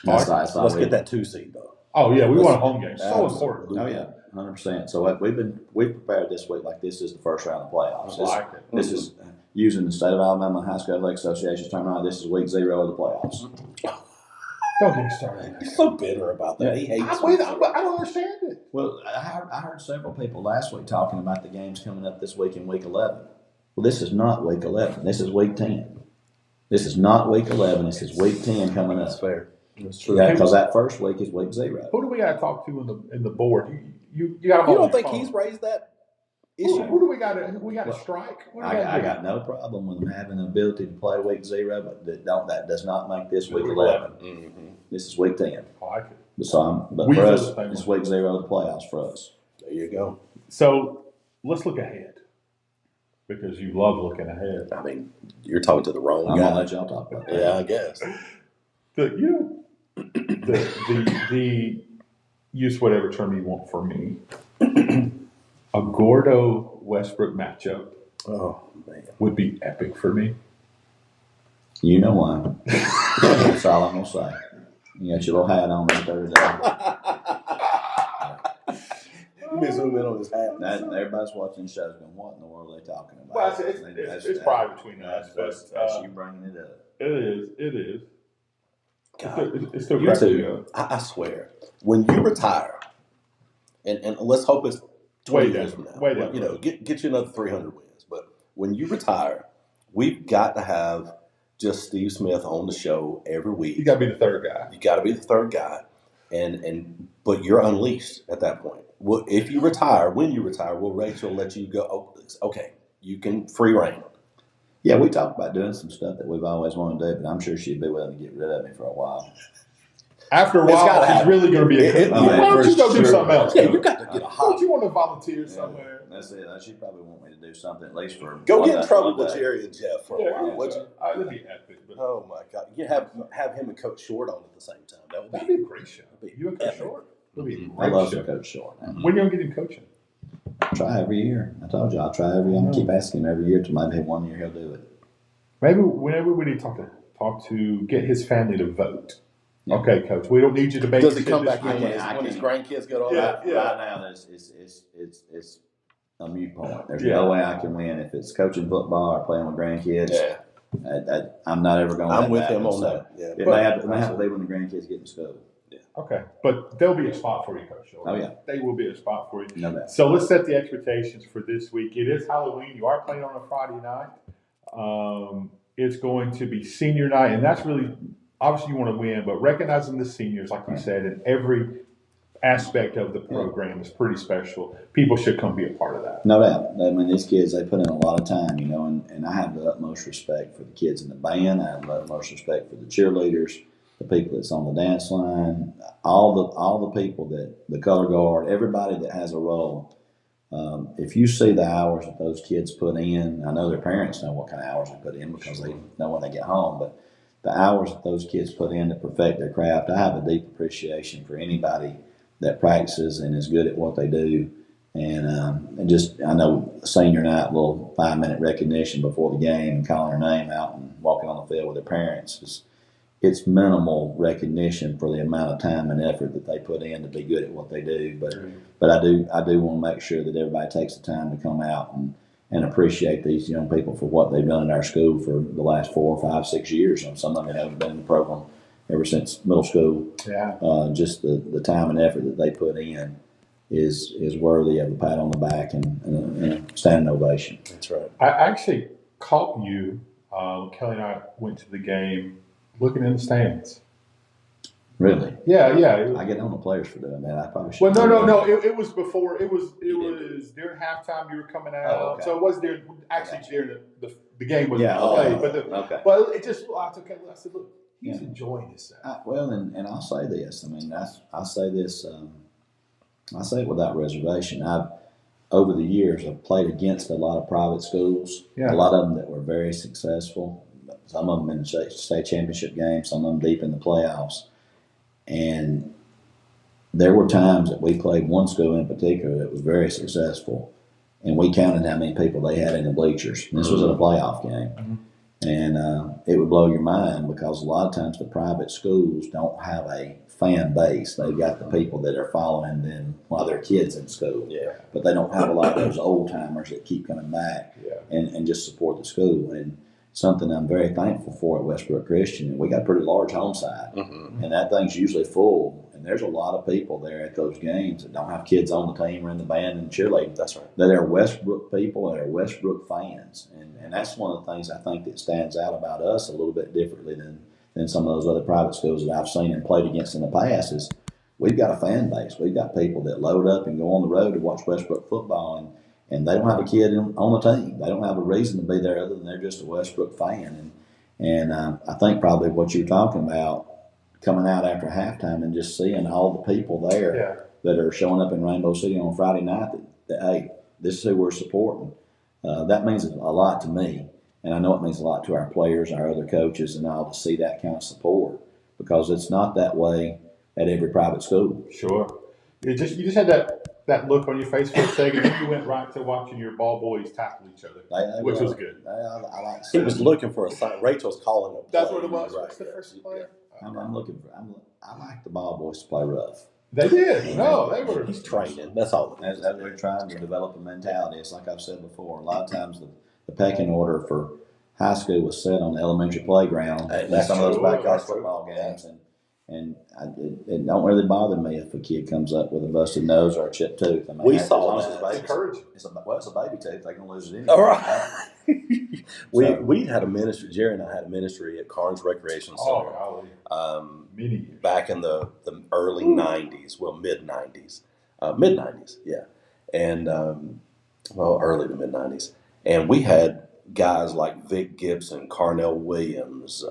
let's get that 2 seed though. Oh yeah, we want a home game. So important. Oh yeah, 100%. So we've prepared this week like this is the first round of the playoffs. I like it. This is using the State of Alabama High School Athletic Association's terminology. This is week 0 of the playoffs. Don't get me started. He's so bitter about that. He hates I don't understand it. Well, I heard several people last week talking about the games coming up this week in week 11. Well, this is not week 11. This is week 10. This is not week 11. This is week 10 coming up. That's fair. That's true. Because that first week is week 0. Who do we got to talk to in the board? You got. You don't think he's raised that issue? Who do we got to? We got to strike. I got no problem with them having the ability to play week 0, but that does not make this week 11. Mm-hmm. This is week 10. I like it. But for us, it's week 0 of the playoffs for us. There you go. So let's look ahead, because you love looking ahead. I mean, you're talking to the wrong guy. I'm gonna let y'all talk about that. Yeah, I guess. The use whatever term you want for me. A Gordo Westbrook matchup. Oh man, would be epic for me. You know why? That's all I'm gonna say. You got your little hat on right there today. Let me zoom in on his hat. Everybody's watching the show going, what in the world are they talking about? Well, it's private between us. That's you bringing it up. It is. God, it's still cracking me up. I swear, when you retire, and let's hope it's 20 years from now. Get you another 300 wins. But when you retire, we've got to have just Steve Smith on the show every week. You got to be the third guy. You got to be the third guy, but you're unleashed at that point. Well, if you retire, when you retire, Rachel let you go. Oh, okay, you can free reign. Yeah, we talked about doing some stuff that we've always wanted to do, but I'm sure she'd be willing to get rid of me for a while. After a while, she's really going to be a hit. Why don't you go do something else? Yeah, you got to get a hobby. Don't you want to volunteer somewhere? That's it. She'd probably want me to do something at least for go get in trouble with Jerry and Jeff for a while. That'd be epic. Oh my God! You have him and Coach Short on at the same time. That'd be a great show. You and Coach Short. That'd be a great I love show. Coach Short. Man. When are you gonna get him coaching? Try every year. I told you I'll try every year. I'm gonna keep asking him every year till maybe 1 year he'll do it. Maybe whenever we need to talk to get his family to vote. Yeah. Okay, Coach. We don't need you to make. Does he come back in when his grandkids get all that? Right now, it's a mute point. There's no way I can win if it's coaching football or playing with grandkids. Yeah. I'm not ever going to. I'm with him on that. Yeah, It may have to be when the grandkids get in school. Okay, but there'll be a spot for you, Coach. Oh yeah, they will be a spot for you. No doubt. So let's set the expectations for this week. It is Halloween. You are playing on a Friday night. It's going to be senior night, and that's really obviously you want to win, but recognizing the seniors, like you said, in every aspect of the program is pretty special. People should come be a part of that. No doubt. I mean, these kids, they put in a lot of time, and I have the utmost respect for the kids in the band. I have the utmost respect for the cheerleaders, the people that's on the dance line, all the people the color guard, everybody that has a role. If you see the hours that those kids put in, I know their parents know what kind of hours they put in because they know when they get home, but the hours that those kids put in to perfect their craft, I have a deep appreciation for anybody that practices and is good at what they do. And just, I know senior night, little 5-minute recognition before the game and calling their name out and walking on the field with their parents. It's minimal recognition for the amount of time and effort that they put in to be good at what they do. But I do want to make sure that everybody takes the time to come out and appreciate these young people for what they've done in our school for the last 4, 5, 6 years. And some of them have been in the program ever since middle school. Yeah. Just the time and effort that they put in is worthy of a pat on the back and a standing ovation. That's right. I actually caught you. Kelly and I went to the game looking in the stands. Really? Yeah. I get on the players for doing that. I probably should. Well, no. It was before. It was during halftime. You were coming out, okay. So it was during the game was played. But it just I said, look, he's enjoying this. And I'll say this. I mean, I say this. I say it without reservation. Over the years, I've played against a lot of private schools. Yeah. A lot of them that were very successful. Some of them in the state championship games. Some of them deep in the playoffs. And there were times that we played one school in particular that was very successful, and we counted how many people they had in the bleachers. And this was in a playoff game. Mm-hmm. And it would blow your mind because a lot of times the private schools don't have a fan base. They've got the people that are following them while they're kids in school. Yeah. But they don't have a lot of those old-timers that keep coming back and just support the school. And something I'm very thankful for at Westbrook Christian. We got a pretty large home side, and that thing's usually full. And there's a lot of people there at those games that don't have kids on the team or in the band and cheerleading. That's right. That are Westbrook people, that are Westbrook fans. And that's one of the things I think that stands out about us a little bit differently than some of those other private schools that I've seen and played against in the past is we've got a fan base. We've got people that load up and go on the road to watch Westbrook football, and they don't have a kid on the team. They don't have a reason to be there other than they're just a Westbrook fan. And I think probably what you're talking about, coming out after halftime and just seeing all the people there that are showing up in Rainbow City on Friday night that hey, this is who we're supporting. That means a lot to me. And I know it means a lot to our players, our other coaches, and all to see that kind of support because it's not that way at every private school. Sure. You just had that look on your face for a second, and then you went right to watching your ball boys tackle each other, which was good. I like he was looking for a sign. Rachel's calling him. That's what it was. Right. What's the first player? I like the ball boys to play rough. They did. No, they were. He's training. That's all. As they're trying to develop a mentality. It's like I've said before. A lot of times the pecking order for high school was set on the elementary playground. That's some of those backyard football games, and it don't really bother me if a kid comes up with a busted nose or a chipped tooth. I mean, we saw that. It's encouraging. It's a baby tooth. They're gonna lose it anyway. All right. we had a ministry. Jerry and I had a ministry at Carnes Recreation Center. Many years back in the early '90s, well, mid '90s, yeah, and early to mid '90s, and we had guys like Vic Gibson, Carnell Williams,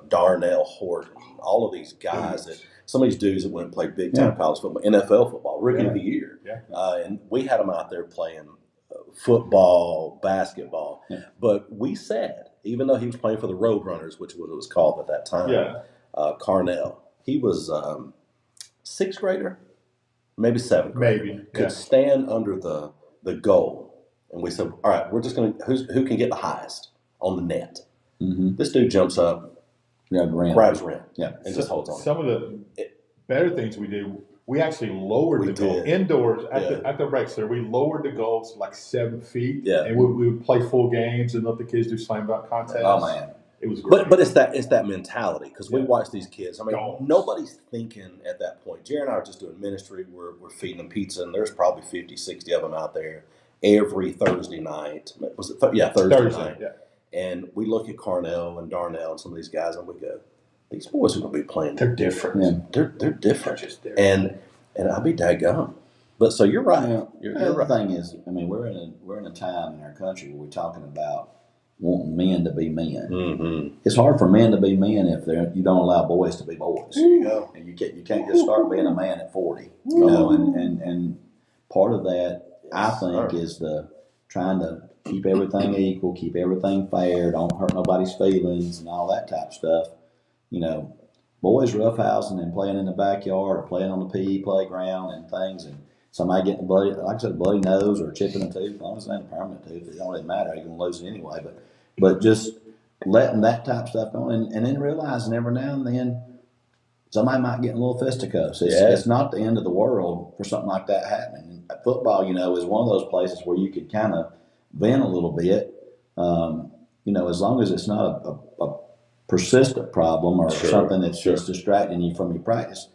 Darnell Horton, all of these guys that some of these dudes that went and played big time college football, NFL football, rookie of the year, and we had them out there playing football, basketball, but we said, even though he was playing for the Roadrunners, which was what it was called at that time, Carnell, he was sixth grader, maybe seventh grader, could stand under the goal. And we said, all right, we're just going to, who can get the highest on the net? Mm-hmm. This dude jumps up, grabs rim, and just holds on. Some of the better things we did, we actually lowered the goal did. indoors at Yeah. the rec center. We lowered the goals to like 7 feet, Yeah. and we would play full games and let the kids do slam dunk contests. Oh man, it was great. But it's that mentality because we Yeah. watch these kids. I mean, Dogs. nobody's thinking at that point. Jerry and I are just doing ministry. We're feeding them pizza, and there's probably 50, 60 of them out there every Thursday night. Was it? Thursday night. Yeah. And we look at Carnell and Darnell and some of these guys, and we go, these boys are going to be playing. They're different. Yeah. They're different. They're just different. And I'll be daggone. But so you're right. Yeah. You're right. The thing is, I mean, we're in a time in our country where we're talking about wanting men to be men. Mm-hmm. It's hard for men to be men if you don't allow boys to be boys. There you go. And you can't just start being a man at 40. You know, and part of that I think is the trying to keep everything equal, keep everything fair, don't hurt nobody's feelings and all that type of stuff. You know, boys roughhousing and playing in the backyard or playing on the PE playground and things, and somebody getting bloody, like I said, a bloody nose or chipping a tooth. As long as it ain't a permanent tooth, it don't really matter. You're gonna lose it anyway. But just letting that type of stuff go, and then realizing every now and then somebody might get in a little fisticuffs. It's not the end of the world for something like that happening. Football, you know, is one of those places where you could kind of vent a little bit. You know, as long as it's not a persistent problem or something that's just distracting you from your practice.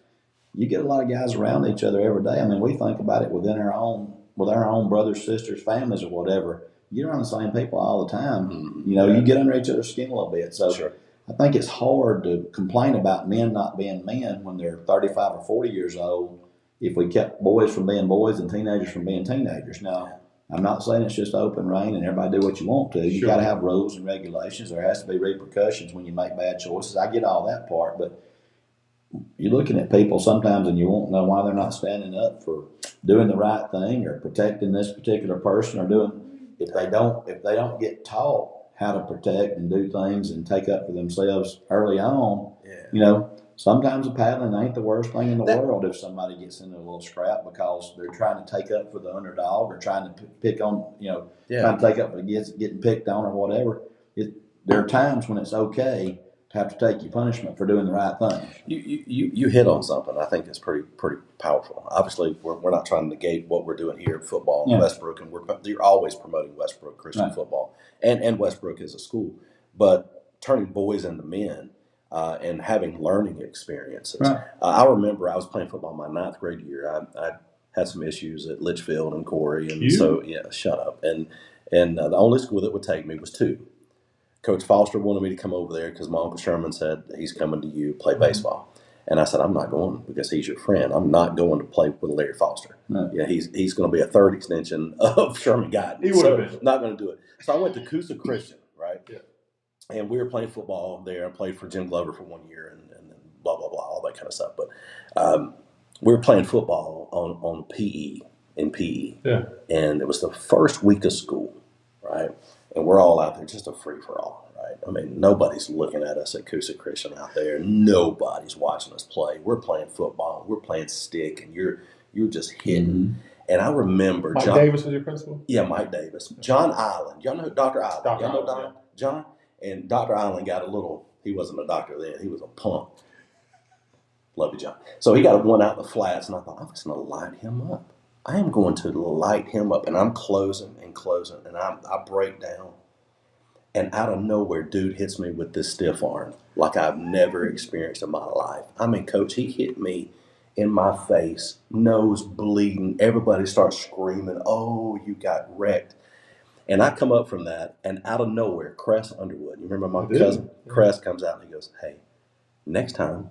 You get a lot of guys around each other every day. I mean, we think about it with our own brothers, sisters, families, or whatever. You get around the same people all the time. Mm-hmm. You know, you get under each other's skin a little bit. So I think it's hard to complain about men not being men when they're 35 or 40 years old if we kept boys from being boys and teenagers from being teenagers. Now, I'm not saying it's just open reign and everybody do what you want to. You got to have rules and regulations. There has to be repercussions when you make bad choices. I get all that part, but you're looking at people sometimes and you won't know why they're not standing up for doing the right thing or protecting this particular person or doing if they don't get taught how to protect and do things and take up for themselves early on. You know, sometimes a paddling ain't the worst thing in the world if somebody gets into a little scrap because they're trying to take up for the underdog or trying to pick on, you know, trying to take up for getting picked on or whatever. There are times when it's okay to have to take your punishment for doing the right thing. You hit on something I think is pretty powerful. Obviously, we're not trying to negate what we're doing here in football in Westbrook, and you're always promoting Westbrook Christian football and Westbrook as a school, but turning boys into men and having learning experiences. I remember I was playing football my 9th grade year. I had some issues at Litchfield and Corey, and shut up. And the only school that would take me was 2. Coach Foster wanted me to come over there because my Uncle Sherman said he's coming to you play baseball. And I said, I'm not going because he's your friend. I'm not going to play with Larry Foster. No. Yeah, he's going to be a third extension of Sherman Guyton. He would have been. Not going to do it. So I went to Coosa Christian, right? Yeah. And we were playing football there. I played for Jim Glover for 1 year and blah, blah, blah, all that kind of stuff. But we were playing football on PE, in PE. Yeah. And it was the first week of school, right? And we're all out there, just a free-for-all, right? I mean, nobody's looking at us at Coosa Christian out there. Nobody's watching us play. We're playing football. We're playing stick, and you're just hitting. Mm-hmm. And I remember Mike Davis was your principal? Yeah, Mike Davis. John Island. Y'all know Dr. Island? Y'all know John? And Dr. Island got a little – he wasn't a doctor then. He was a punk. Love you, John. So he got one out in the flats, and I thought, I'm just going to light him up. I am going to light him up, and I'm closing, and I break down. And out of nowhere, dude hits me with this stiff arm like I've never experienced in my life. I mean, Coach, he hit me in my face, nose bleeding. Everybody starts screaming, oh, you got wrecked. And I come up from that, and out of nowhere, Cress Underwood, you remember my cousin? Yeah. Cress comes out and he goes, hey, next time,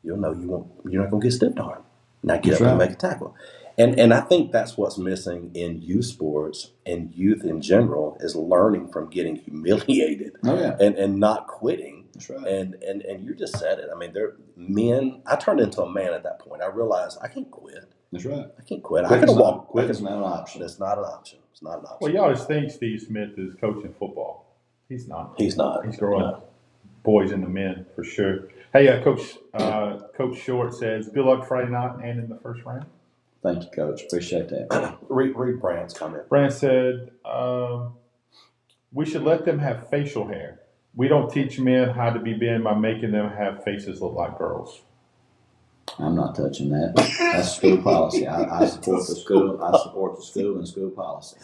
you'll know you're not going to get stiff arm. Now get up and make a tackle. And I think that's what's missing in youth sports and youth in general is learning from getting humiliated and not quitting. That's right. And you just said it. I mean, men. I turned into a man at that point. I realized I can't quit. That's right. I can't quit. I can walk. Quit is not an option. It's not an option. It's not an option. Well, you always think Steve Smith is coaching football. He's not. He's not. He's growing boys into men for sure. Hey, Coach Short says, good luck Friday night and in the first round. Thank you, Coach. Appreciate that. Read Brand's comment. Brand said, we should let them have facial hair. We don't teach men how to be men by making them have faces look like girls. I'm not touching that. That's school policy. I support the school. I support the school and school policy.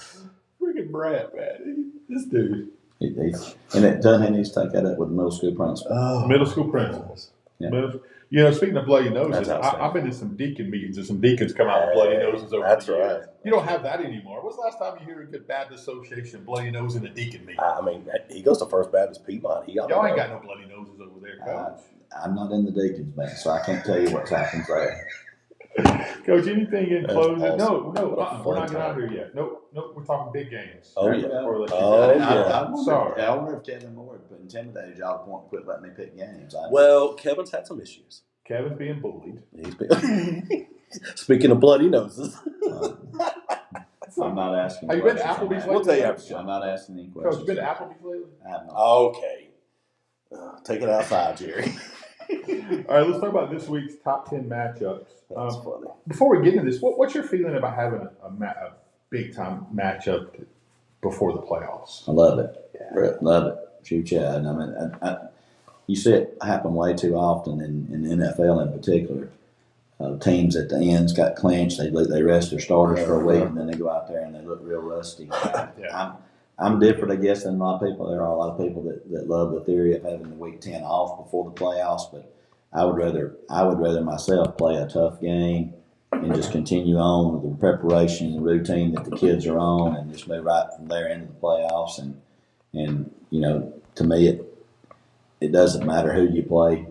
Freaking Brad, man. This dude. And it doesn't he needs to take that up with the middle school principal. Middle school principals. Yeah. Speaking of bloody noses, That's I've been in some deacon meetings and some deacons come out with bloody noses over That's the years. right. You don't have that anymore. When's the last time you hear a good Baptist Association bloody nose in a deacon meeting? I mean, he goes to First Baptist Piedmont. Y'all ain't got no bloody noses over there, Coach. I'm not in the deacons band, so I can't tell you what happens there. Coach, anything in closing? awesome. No, What a we're not fun getting out time. here yet. Nope, we're talking big games. Oh, yeah. Before we let you Oh, go. yeah. Sorry. I wonder if Kevin Moore intimidated y'all to the point to quit letting me pick games. Well, Kevin's had some issues. Kevin's being bullied. He's been Speaking of bloody noses. I'm not asking. Have you been to questions on Applebee's that. We'll tell you lately? after. I'm not asking any Coach, questions. you been to Applebee's lately? I have not. Okay. Take it outside, Jerry. All right, let's talk about this week's top 10 matchups. That's funny. Before we get into this, what's your feeling about having a big time matchup before the playoffs? I love it. Really? Love it. Shoot, yeah. And I mean, you see it happen way too often in the NFL in particular. Teams at the ends got clinched. They rest their starters for a week, and then they go out there and they look real rusty. Yeah. I'm different, I guess, than a lot of people. There are a lot of people that love the theory of having the week 10 off before the playoffs, but I would rather myself play a tough game and just continue on with the preparation and the routine that the kids are on, and just move right from there into the playoffs. And to me, it doesn't matter who you play.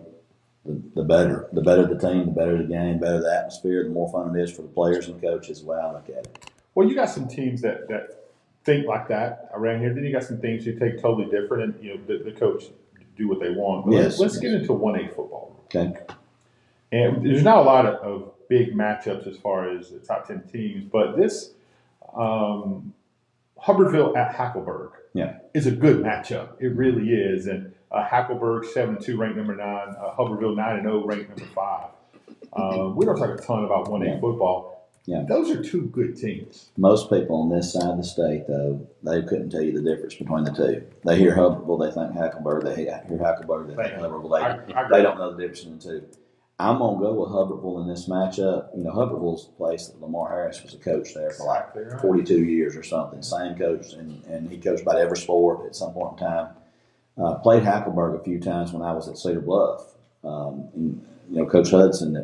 The better the team, the better the game, the better the atmosphere, the more fun it is for the players and coaches. The way I look at it. Well, you got some teams that think like that around here. Then you got some things you take totally different, and the coach do what they want. But Yes. let's get into 1A football. Okay. And there's not a lot of big matchups as far as the top 10 teams, but this Hubbardville at Hackleburg is a good matchup. It really is. And Hackleburg 7-2 ranked number 9, Hubbardville 9-0 ranked number 5. We don't talk a ton about 1A football. Yeah. Those are two good teams. Most people on this side of the state, though, they couldn't tell you the difference between the two. They hear Hubbardville, they think Hackleburg. They hear Hackleburg, they think Hubbardville. They don't know the difference in the two. I'm going to go with Hubbardville in this matchup. Hubbardville's the place that Lamar Harris was a coach there for like 42 years or something. Same coach, and he coached about every sport at some point in time. Played Hackleburg a few times when I was at Cedar Bluff. Coach Hudson,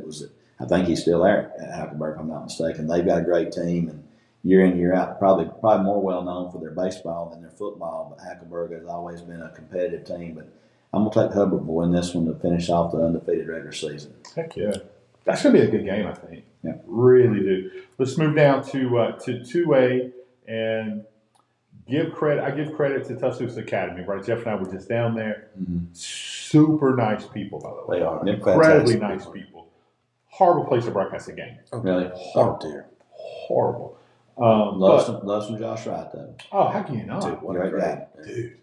I think he's still there at Hackleburg, if I'm not mistaken. They've got a great team, and year in, year out, probably more well known for their baseball than their football. But Hackleburg has always been a competitive team. But I'm going to take Hubbardville in this one to finish off the undefeated regular season. Heck yeah. That's going to be a good game, I think. Yeah. Really do. Let's move down to 2A and give credit. I give credit to Tuscaloosa Academy, right? Jeff and I were just down there. Mm-hmm. Super nice people, by the way. They are. Incredibly nice people. Horrible place to broadcast a game. Really? Oh, dear. Horrible. Love some Josh Wright, though. Oh, how can you not? Dude, what a Great great guy. Dude.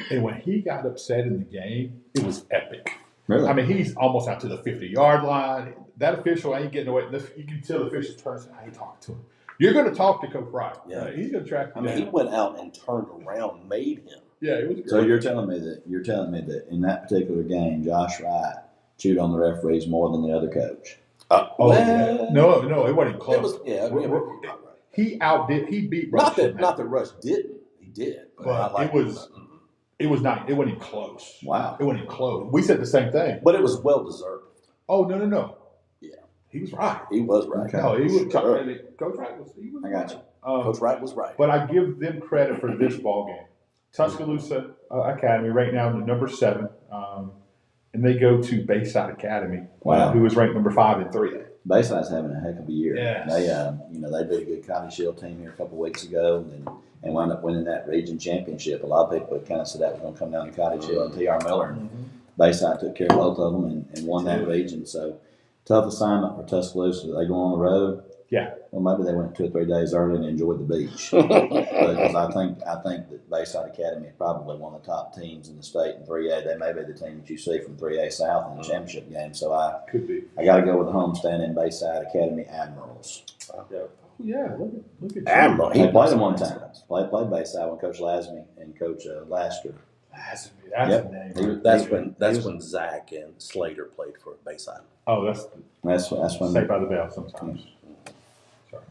And when he got upset in the game, it was epic. Really? I mean, he's almost out to the 50-yard line. That official ain't getting away. You can tell the official turns and I ain't talking to him. You're going to talk to Coach Wright. Yeah. He's going to track you I mean, down. he went out and turned around, made him. Yeah, it was great. So you're telling me that in that particular game, Josh Wright chewed on the referees more than the other coach? Yeah. No, it wasn't close. It was, He beat Rush. Not that Rush didn't. He did. But it wasn't even close. Wow. It wasn't even close. We said the same thing. But it was well deserved. Oh, no. Yeah. He was right. He was right. Okay. No, he was Sure. Coach Wright was. He was I got you. Coach Wright was right. But I give them credit for this ball game. Tuscaloosa Academy right now number 7, and they go to Bayside Academy, Wow. who is ranked number 5 in 3A. Bayside's having a heck of a year. Yes. They beat a good County Shield team here a couple of weeks ago, and wound up winning that region championship. A lot of people had kind of said that was going to come down to County Shield and T.R. Miller. And Bayside took care of both of them and won that region. So tough assignment for Tuscaloosa. They go on the road. Yeah. Well, maybe they went 2 or 3 days early and enjoyed the beach. Because I think that Bayside Academy is probably one of the top teams in the state in 3A. They may be the team that you see from 3A South in the championship game. So I got to go with the homestand in Bayside Academy Admirals. Yeah, look at you. Admiral. He played them one time. Played Bayside when Coach Lasmy and Coach Laster That's Yep. a name. That's when Zach and Slater played for Bayside. Oh, that's when Saved by the Bell sometimes. Sorry.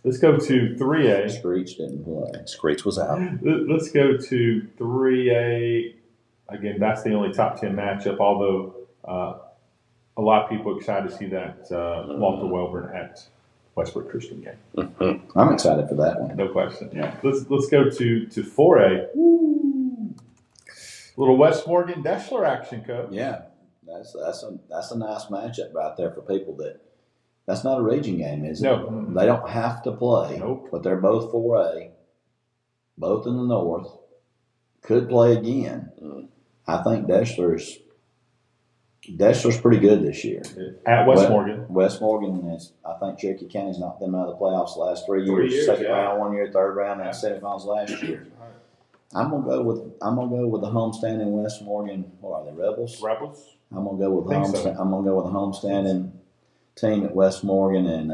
Let's go to 3A. Screech didn't play. Screech was out. Let's go to 3A. Again, that's the only top 10 matchup, although a lot of people are excited to see that Walter Welborn at Westbrook Christian game. I'm excited for that one. No question. Yeah. Let's go to 4A. Woo. Little West Morgan Deschler action, Coach. Yeah, that's a nice matchup right there for people that. That's not a region game, is it? No. They don't have to play. Nope. But they're both 4A, both in the north. Could play again. I think Deschler's pretty good this year. At West Morgan. West Morgan is, I think Cherokee County's knocked them out of the playoffs the last 3 years. 3 years, Second yeah. round 1 year, third round, and semifinals last year. I'm gonna go with the homestanding West Morgan. What are they, Rebels? Rebels. I'm gonna go with the homestanding team at West Morgan, and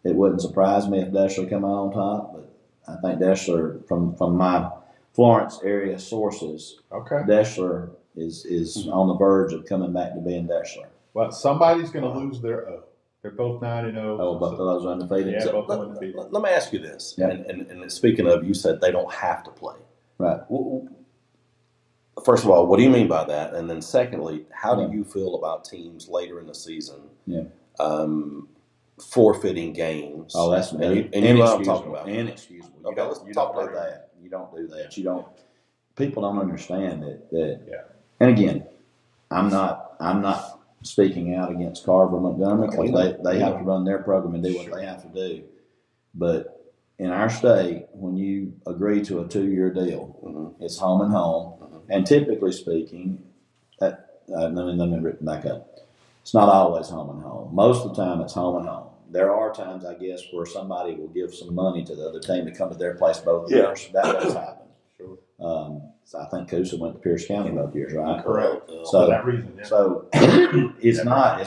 it wouldn't surprise me if Deschler come out on top. But I think Deschler, from my Florence area sources, Deschler is on the verge of coming back to being Deschler. Well, somebody's going to lose their O. They're both 9-0. Oh, both of those undefeated. Yeah, So both undefeated. let me ask you this. Yeah. And speaking of, you said they don't have to play. Right. First of all, what do you mean by that? And then secondly, how do you feel about teams later in the season forfeiting games? Oh, that's and you know what I'm talking inexcusable. about. Inexcusable. Okay, let's You talk don't about do that. You don't do that. You don't. People don't understand that. Yeah. And again, I'm not speaking out against Carver Montgomery because they have to run their program and do what they have to do. But in our state, when you agree to a 2-year deal, it's home and home. And typically speaking, let me back up. It's not always home and home. Most of the time, it's home and home. There are times, I guess, where somebody will give some money to the other team to come to their place both years. That does happen. Sure. So I think Coosa went to Pierce County both years, right? Correct. So For that reason, yeah. So it's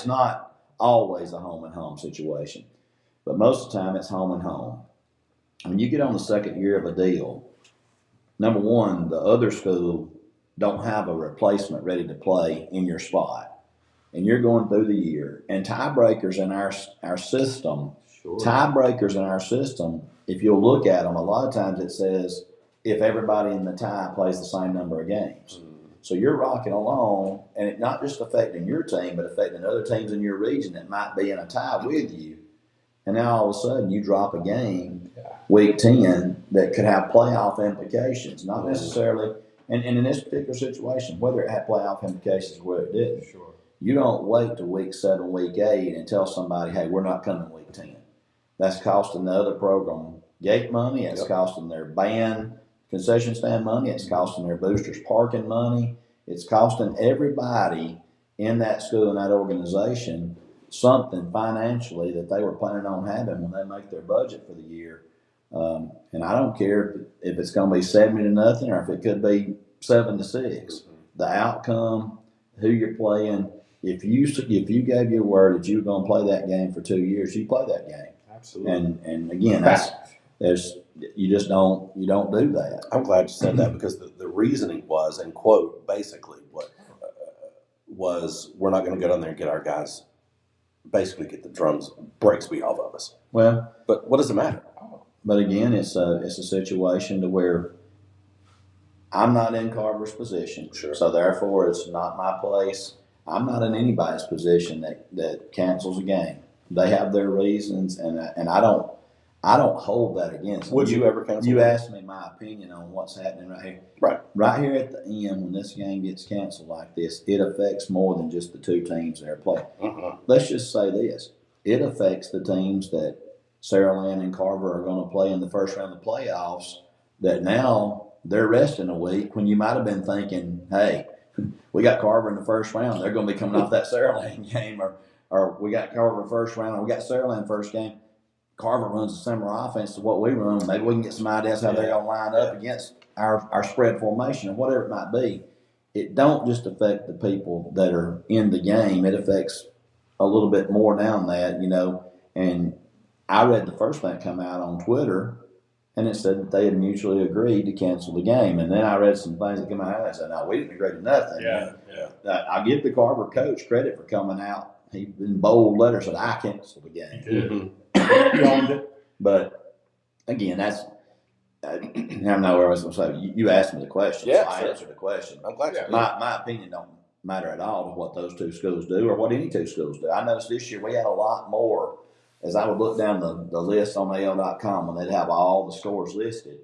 not always a home and home situation, but most of the time it's home and home. When you get on the second year of a deal, number one, the other school don't have a replacement ready to play in your spot, and you're going through the year. And tiebreakers in our system, if you'll look at them, a lot of times it says if everybody in the tie plays the same number of games. So you're rocking along, and it not just affecting your team, but affecting other teams in your region that might be in a tie with you. And now all of a sudden you drop a game, week 10, that could have playoff implications. Not necessarily, and in this particular situation, whether it had playoff implications or whether it didn't. Sure. You don't wait to week 7, week 8 and tell somebody, hey, we're not coming week 10. That's costing the other program gate money. It's costing their band concession stand money. It's costing their boosters parking money. It's costing everybody in that school and that organization something financially that they were planning on having when they make their budget for the year. And I don't care if it's going to be 70-0 or if it could be 7-6. The outcome, who you're playing. If you gave your word that you were going to play that game for 2 years, you play that game. Absolutely. And again, you just don't do that. I'm glad you said that because the reasoning was, and quote, basically what was, we're not going to go down there and get our guys, basically get the brakes beat off of us. Well, but what does it matter? But again, it's a situation to where I'm not in Carver's position, so therefore it's not my place. I'm not in anybody's position that cancels a game. They have their reasons, and I don't hold that against them. Would you ever cancel? You asked me my opinion on what's happening right here. Right here at the end, when this game gets canceled like this, it affects more than just the two teams that are playing. Let's just say this: it affects the teams that Saraland and Carver are going to play in the first round of the playoffs. That now they're resting a week when you might have been thinking, hey, we got Carver in the first round. They're going to be coming off that Saraland game, or we got Carver first round, or we got Saraland first game. Carver runs a similar offense to what we run. Maybe we can get some ideas how they're going to line up against our spread formation or whatever it might be. It don't just affect the people that are in the game. It affects a little bit more down that, And I read the first thing come out on Twitter, And it said that they had mutually agreed to cancel the game. And then I read some things that came out and said, no, we didn't agree to nothing. Yeah. I give the Carver coach credit for coming out. He, in bold letters, said, I canceled the game. He did. Mm-hmm. He owned it. But, again, that's I don't know where I was going to say. You asked me the question, Yeah, so I sure. answered the question. I'm glad you did. My opinion don't matter at all to what those two schools do or what any two schools do. I noticed this year we had a lot more. As I would look down the list on AL.com when they'd have all the scores listed,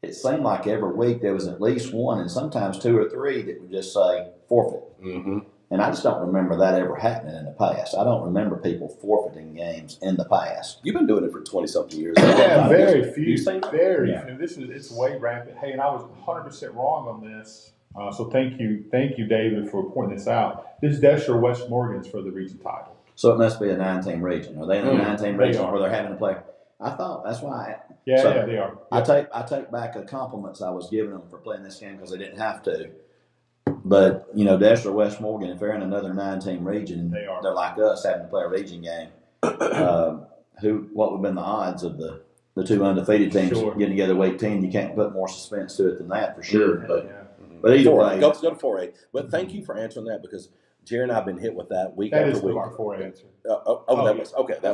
it seemed like every week there was at least one and sometimes two or three that would just say forfeit. Mm-hmm. And I just don't remember that ever happening in the past. I don't remember people forfeiting games in the past. You've been doing it for 20-something years. Yeah, very few. You say Very Yeah. few. It's way rampant. Hey, and I was 100% wrong on this. So thank you, David, for pointing this out. This Desher West Morgan's for the region title. So it must be a 9-team region. Are they in a 9-team They region are. where they're having to play? I thought that's why. Yeah, So, yeah, they are. I take back the compliments I was giving them for playing this game because they didn't have to. But Desher West Morgan, if they're in another 9-team region, they're like us having to play a region game. What would have been the odds of the two undefeated teams getting together week 10? You can't put more suspense to it than that for sure. But either way, go to 4A. But thank you for answering that because Jerry and I have been hit with that week That after is week. our 4A answer. That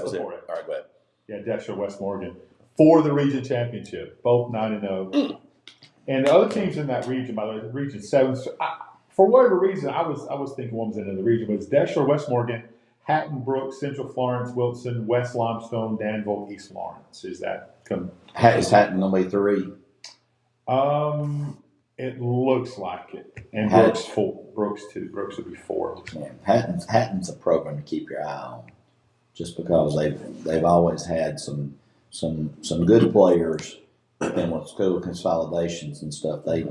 was it. 4A. All right, go ahead. Yeah, Desher West Morgan for the region championship, both 9-0. And the other teams in that region, by the way, Region 7. For whatever reason, I was thinking one was in the region, but it's Desher, West Morgan, Hatton, Brooks, Central Florence, Wilson, West Limestone, Danville, East Lawrence. Is that is Hatton going to be 3? It looks like it. And Brooks 4. Brooks 2. Brooks would be 4. Yeah, Hatton's a program to keep your eye on, just because they've always had some good players, and with school consolidations and stuff, they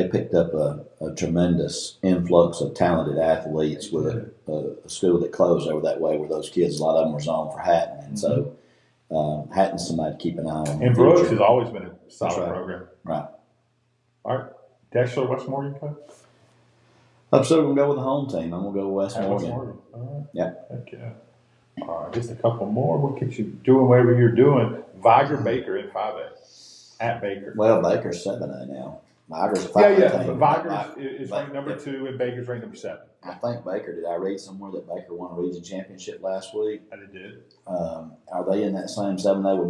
picked up a tremendous influx of talented athletes with a school that closed over that way, where those kids, a lot of them were zoned for Hatton, and so Hatton's somebody to keep an eye on. And Brooks has always been a solid program. Right. All right, Desher, West Morgan, coach. I'm still going to go with the home team. I'm going to go with West Morgan. All right. Yeah. Heck yeah. All right, just a couple more. We'll keep you doing whatever you're doing. Viger Baker in 5A at Baker. Well, Baker's 7A now. Viger's 5A. Yeah. Viger is ranked number 2 and Baker's ranked number 7. I think Baker, did I read somewhere that Baker won a region championship last week? And it did. Are they in that same 7A with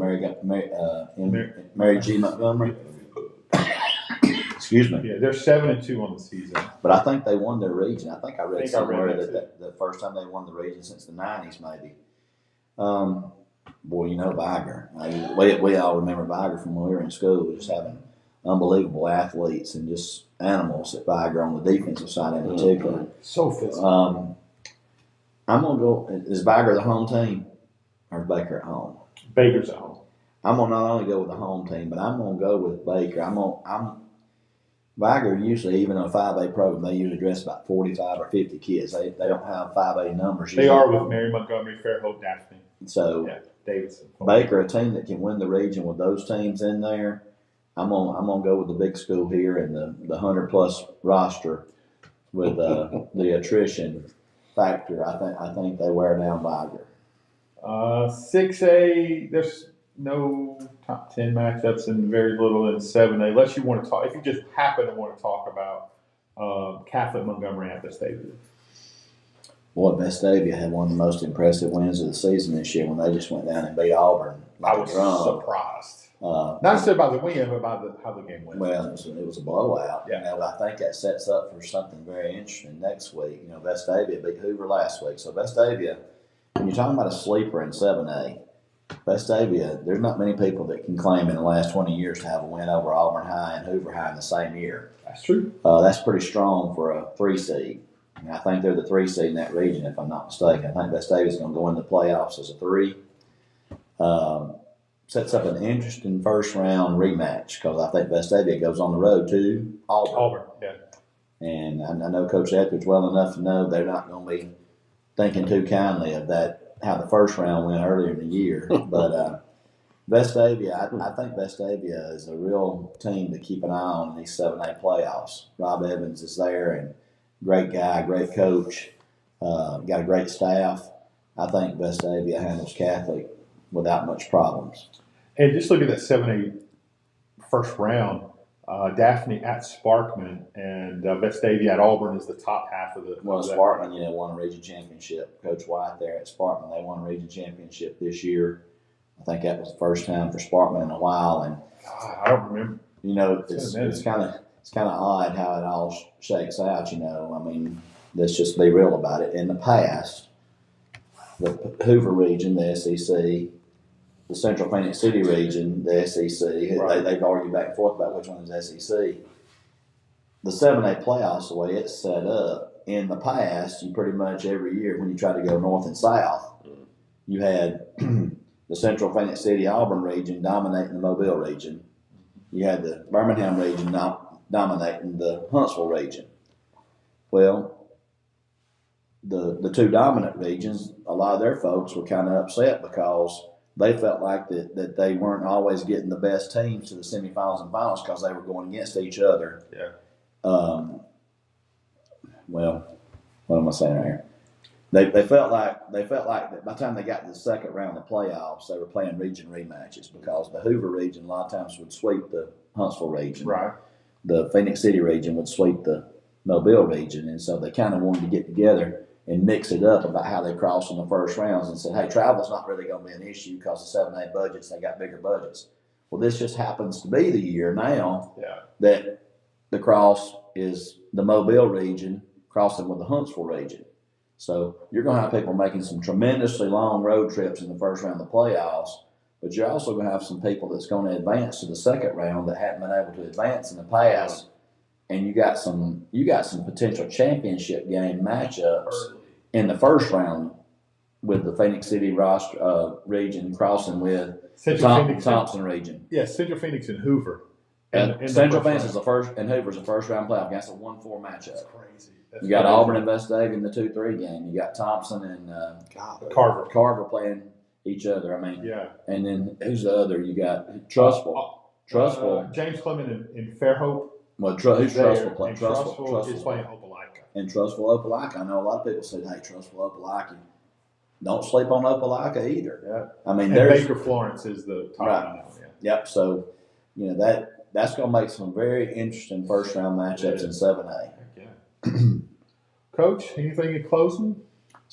Mary G. Montgomery? Excuse me. Yeah, they're 7-2 on the season. But I think they won their region. I think I read somewhere that the first time they won the region since the 90s, maybe. Boy, Viger. We all remember Viger from when we were in school, just having unbelievable athletes and just animals at Viger on the defensive side in particular. So physical. I'm going to go, is Viger the home team or is Baker at home? Baker's at home. I'm going to not only go with the home team, but I'm going to go with Baker. Viger usually, even in a 5A program, they usually dress about 45 or 50 kids. They don't have 5A numbers. They are with Mary Montgomery, Fairhope, Daphne. So Davidson. Baker, a team that can win the region with those teams in there. I'm gonna go with the big school here and the 100+ roster with the attrition factor. I think they wear down Viger. 6A, there's no top 10 matchups and very little in 7A. Unless you want to talk, if you just happen to want to talk about Catholic Montgomery at Vestavia. Boy, Vestavia had one of the most impressive wins of the season this year when they just went down and beat Auburn. I was surprised. Not necessarily by the win, but by how the game went. Well, it was a blowout. Yeah. I think that sets up for something very interesting next week. Vestavia beat Hoover last week. So Vestavia, when you're talking about a sleeper in 7A, Vestavia, there's not many people that can claim in the last 20 years to have a win over Auburn High and Hoover High in the same year. That's true. That's pretty strong for a 3 seed. And I think they're the 3 seed in that region, if I'm not mistaken. I think Vestavia is going to go in the playoffs as a 3. Sets up an interesting first round rematch because I think Vestavia goes on the road to Auburn. Yeah. And I know Coach Etheridge well enough to know they're not going to be thinking too kindly of that, how the first round went earlier in the year. But Vestavia, I think Vestavia is a real team to keep an eye on in these 7A playoffs. Rob Evans is there, and great guy, great coach, got a great staff. I think Vestavia handles Catholic without much problems. And just look at that 7A first round. Daphne at Sparkman and Vestavia at Auburn is the top half of the. Well, of that Sparkman, round. won a region championship. Coach White there at Sparkman, they won a region championship this year. I think that was the first time for Sparkman in a while, and God, I don't remember. it's kind of odd how it all shakes out. I mean, let's just be real about it. In the past, the Hoover region, the SEC, the Central Phoenix City region, the SEC, Right. they've argued back and forth about which one is SEC. The 7A playoffs, the way it's set up, in the past, you pretty much every year when you try to go north and south, you had the Central Phoenix City Auburn region dominating the Mobile region. You had the Birmingham region dominating the Huntsville region. Well, the two dominant regions, a lot of their folks were kind of upset because they felt like that they weren't always getting the best teams to the semifinals and finals because they were going against each other. Yeah. Well, what am I saying here? They felt like that by the time they got to the second round of the playoffs, they were playing region rematches because the Hoover region a lot of times would sweep the Huntsville region. Right. The Phoenix City region would sweep the Mobile region, and so they kind of wanted to get together and mix it up about how they crossed in the first rounds and said, hey, travel's not really going to be an issue because the 7A budgets, they got bigger budgets. Well, this just happens to be the year now that the cross is the Mobile region crossing with the Huntsville region. So you're going to have people making some tremendously long road trips in the first round of the playoffs, but you're also going to have some people that's going to advance to the second round that haven't been able to advance in the past. And you got some potential championship game matchups in the first round with the Phoenix City region crossing with the Thompson region. Yeah, Central Phoenix and Hoover. Central Phoenix is the first, and Hoover's the first round playoff game. That's a 1-4 matchup. That's crazy. You got Auburn and Vestavia in the 2-3 game. You got Thompson and Carver playing each other. I mean, and then who's the other? You got Trustful. James Clement in Fairhope. Well, who's Trustful playing? Trustful is playing Opelika. And Trustful Opelika. I know a lot of people said, hey, Trustful Opelika. Don't sleep on Opelika either. Yeah. I mean, and Baker Florence is the top right. now. Yeah. Yep. So, that's going to make some very interesting first round matchups in 7A. Yeah. Coach, anything in closing?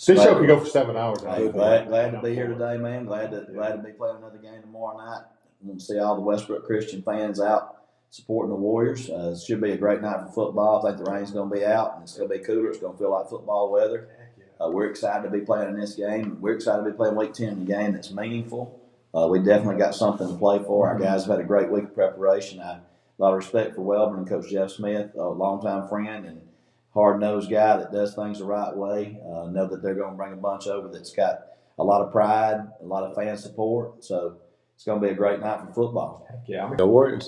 This show could go for 7 hours. Hey, glad to be here today, man. Glad to be playing another game tomorrow night. I want to see all the Westbrook Christian fans out supporting the Warriors. It should be a great night for football. I think the rain's going to be out and it's going to be cooler. It's going to feel like football weather. We're excited to be playing in this game. We're excited to be playing week 10 in a game that's meaningful. We definitely got something to play for. Our guys have had a great week of preparation. A lot of respect for Welborn and Coach Jeff Smith, a longtime friend and hard-nosed guy that does things the right way. Know that they're going to bring a bunch over that's got a lot of pride, a lot of fan support. So it's going to be a great night for football. Yeah, Go Warriors.